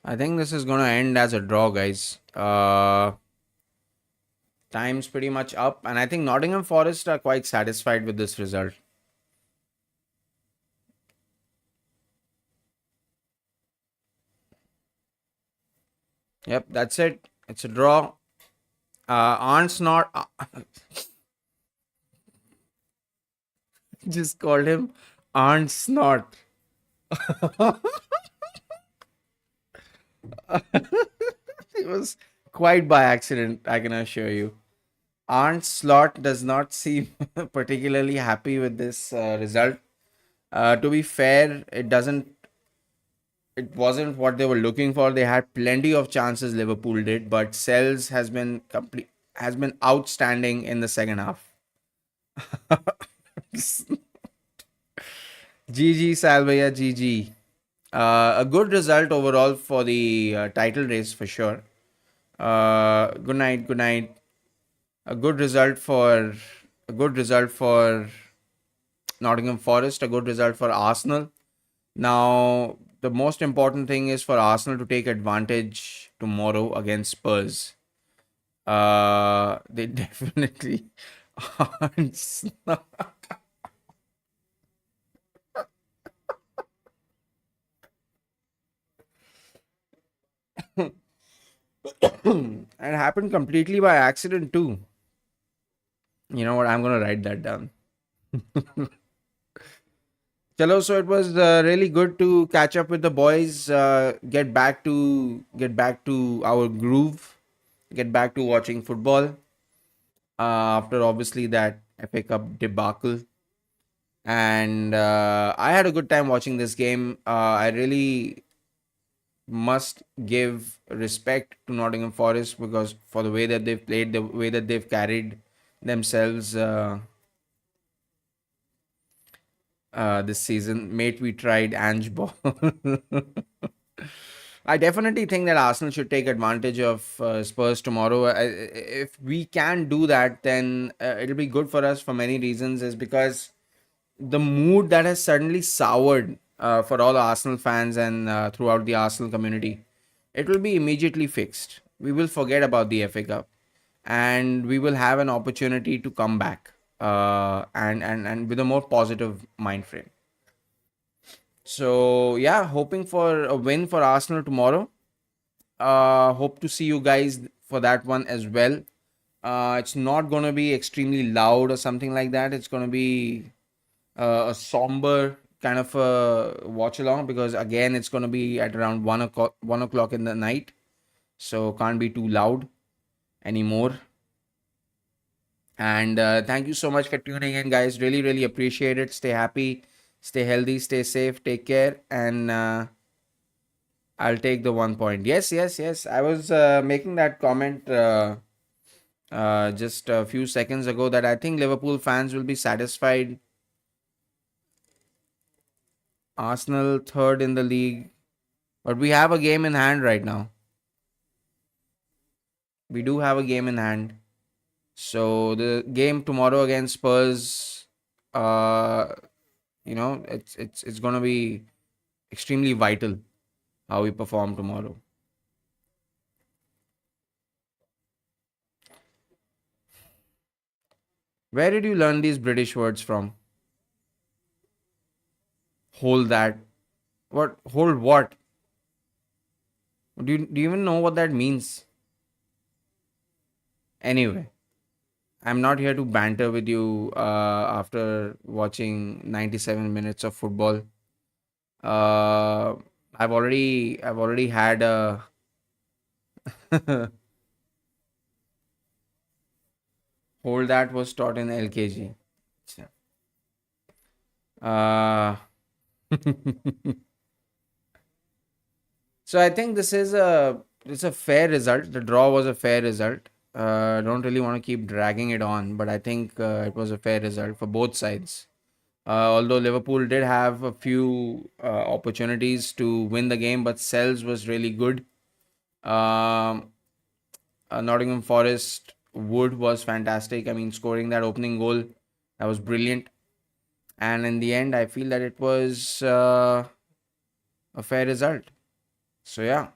I think this is gonna end as a draw, guys. Time's pretty much up, and I think Nottingham Forest are quite satisfied with this result. Yep, that's it. It's a draw. Arn's not. Just called him Arn's not. It was quite by accident, I can assure you. Arndt Slot does not seem particularly happy with this result. To be fair, it doesn't. It wasn't what they were looking for. They had plenty of chances. Liverpool did, but Sells has been outstanding in the second half. GG Salvaya, GG. A good result overall for the title race for sure. Good night, good night. A good result for a good result for Nottingham Forest. A good result for Arsenal. Now, the most important thing is for Arsenal to take advantage tomorrow against Spurs. They definitely aren't. It happened completely by accident too. You know what? I'm gonna write that down. Chalo, so it was really good to catch up with the boys. Get back to our groove. Get back to watching football. After obviously that FA Cup debacle, and I had a good time watching this game. I really must give respect to Nottingham Forest because for the way that they've played, the way that they've carried themselves this season. Mate, we tried Ange Ball. I definitely think that Arsenal should take advantage of Spurs tomorrow. If we can do that, then it'll be good for us for many reasons. Is because the mood that has suddenly soured for all Arsenal fans and throughout the Arsenal community, it will be immediately fixed. We will forget about the FA Cup, and we will have an opportunity to come back and with a more positive mind frame. So yeah, hoping for a win for Arsenal tomorrow. Hope to see you guys for that one as well. It's not going to be extremely loud or something like that. It's going to be a somber kind of a watch along because again it's going to be at around 1 o'clock in the night, so can't be too loud anymore. And thank you so much for tuning in, guys. Really, really appreciate it. Stay happy, stay healthy, stay safe, take care, and I'll take the 1 point. Yes, yes, yes. I was making that comment just a few seconds ago that I think Liverpool fans will be satisfied. Arsenal third in the league, but we have a game in hand right now. We do have a game in hand. So the game tomorrow against Spurs, uh, it's gonna be extremely vital how we perform tomorrow. Where did you learn these British words from? Hold that. What? Hold what? Do you even know what that means? Anyway, I'm not here to banter with you after watching 97 minutes of football. Uh, I've already had a hold that was taught in LKG. Uh, so I think it's a fair result. The draw was a fair result. Don't really want to keep dragging it on, but I think it was a fair result for both sides. Although Liverpool did have a few opportunities to win the game, but Sells was really good. Um, Nottingham Forest Wood was fantastic. I mean, scoring that opening goal, that was brilliant. And in the end, I feel that it was a fair result. So yeah.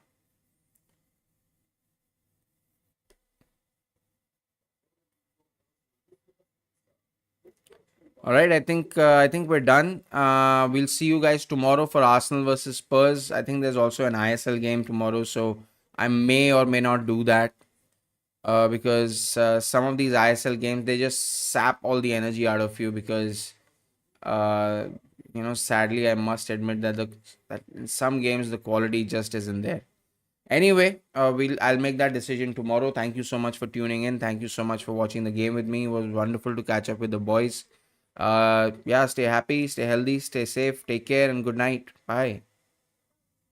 All right, I think we're done. We'll see you guys tomorrow for Arsenal versus Spurs. I think there's also an ISL game tomorrow, so I may or may not do that because some of these ISL games they just sap all the energy out of you because uh, sadly I must admit that that in some games the quality just isn't there. Anyway, I'll make that decision tomorrow. Thank you so much for tuning in. Thank you so much for watching the game with me. It was wonderful to catch up with the boys. Yeah, stay happy, stay healthy, stay safe, take care, and good night. Bye.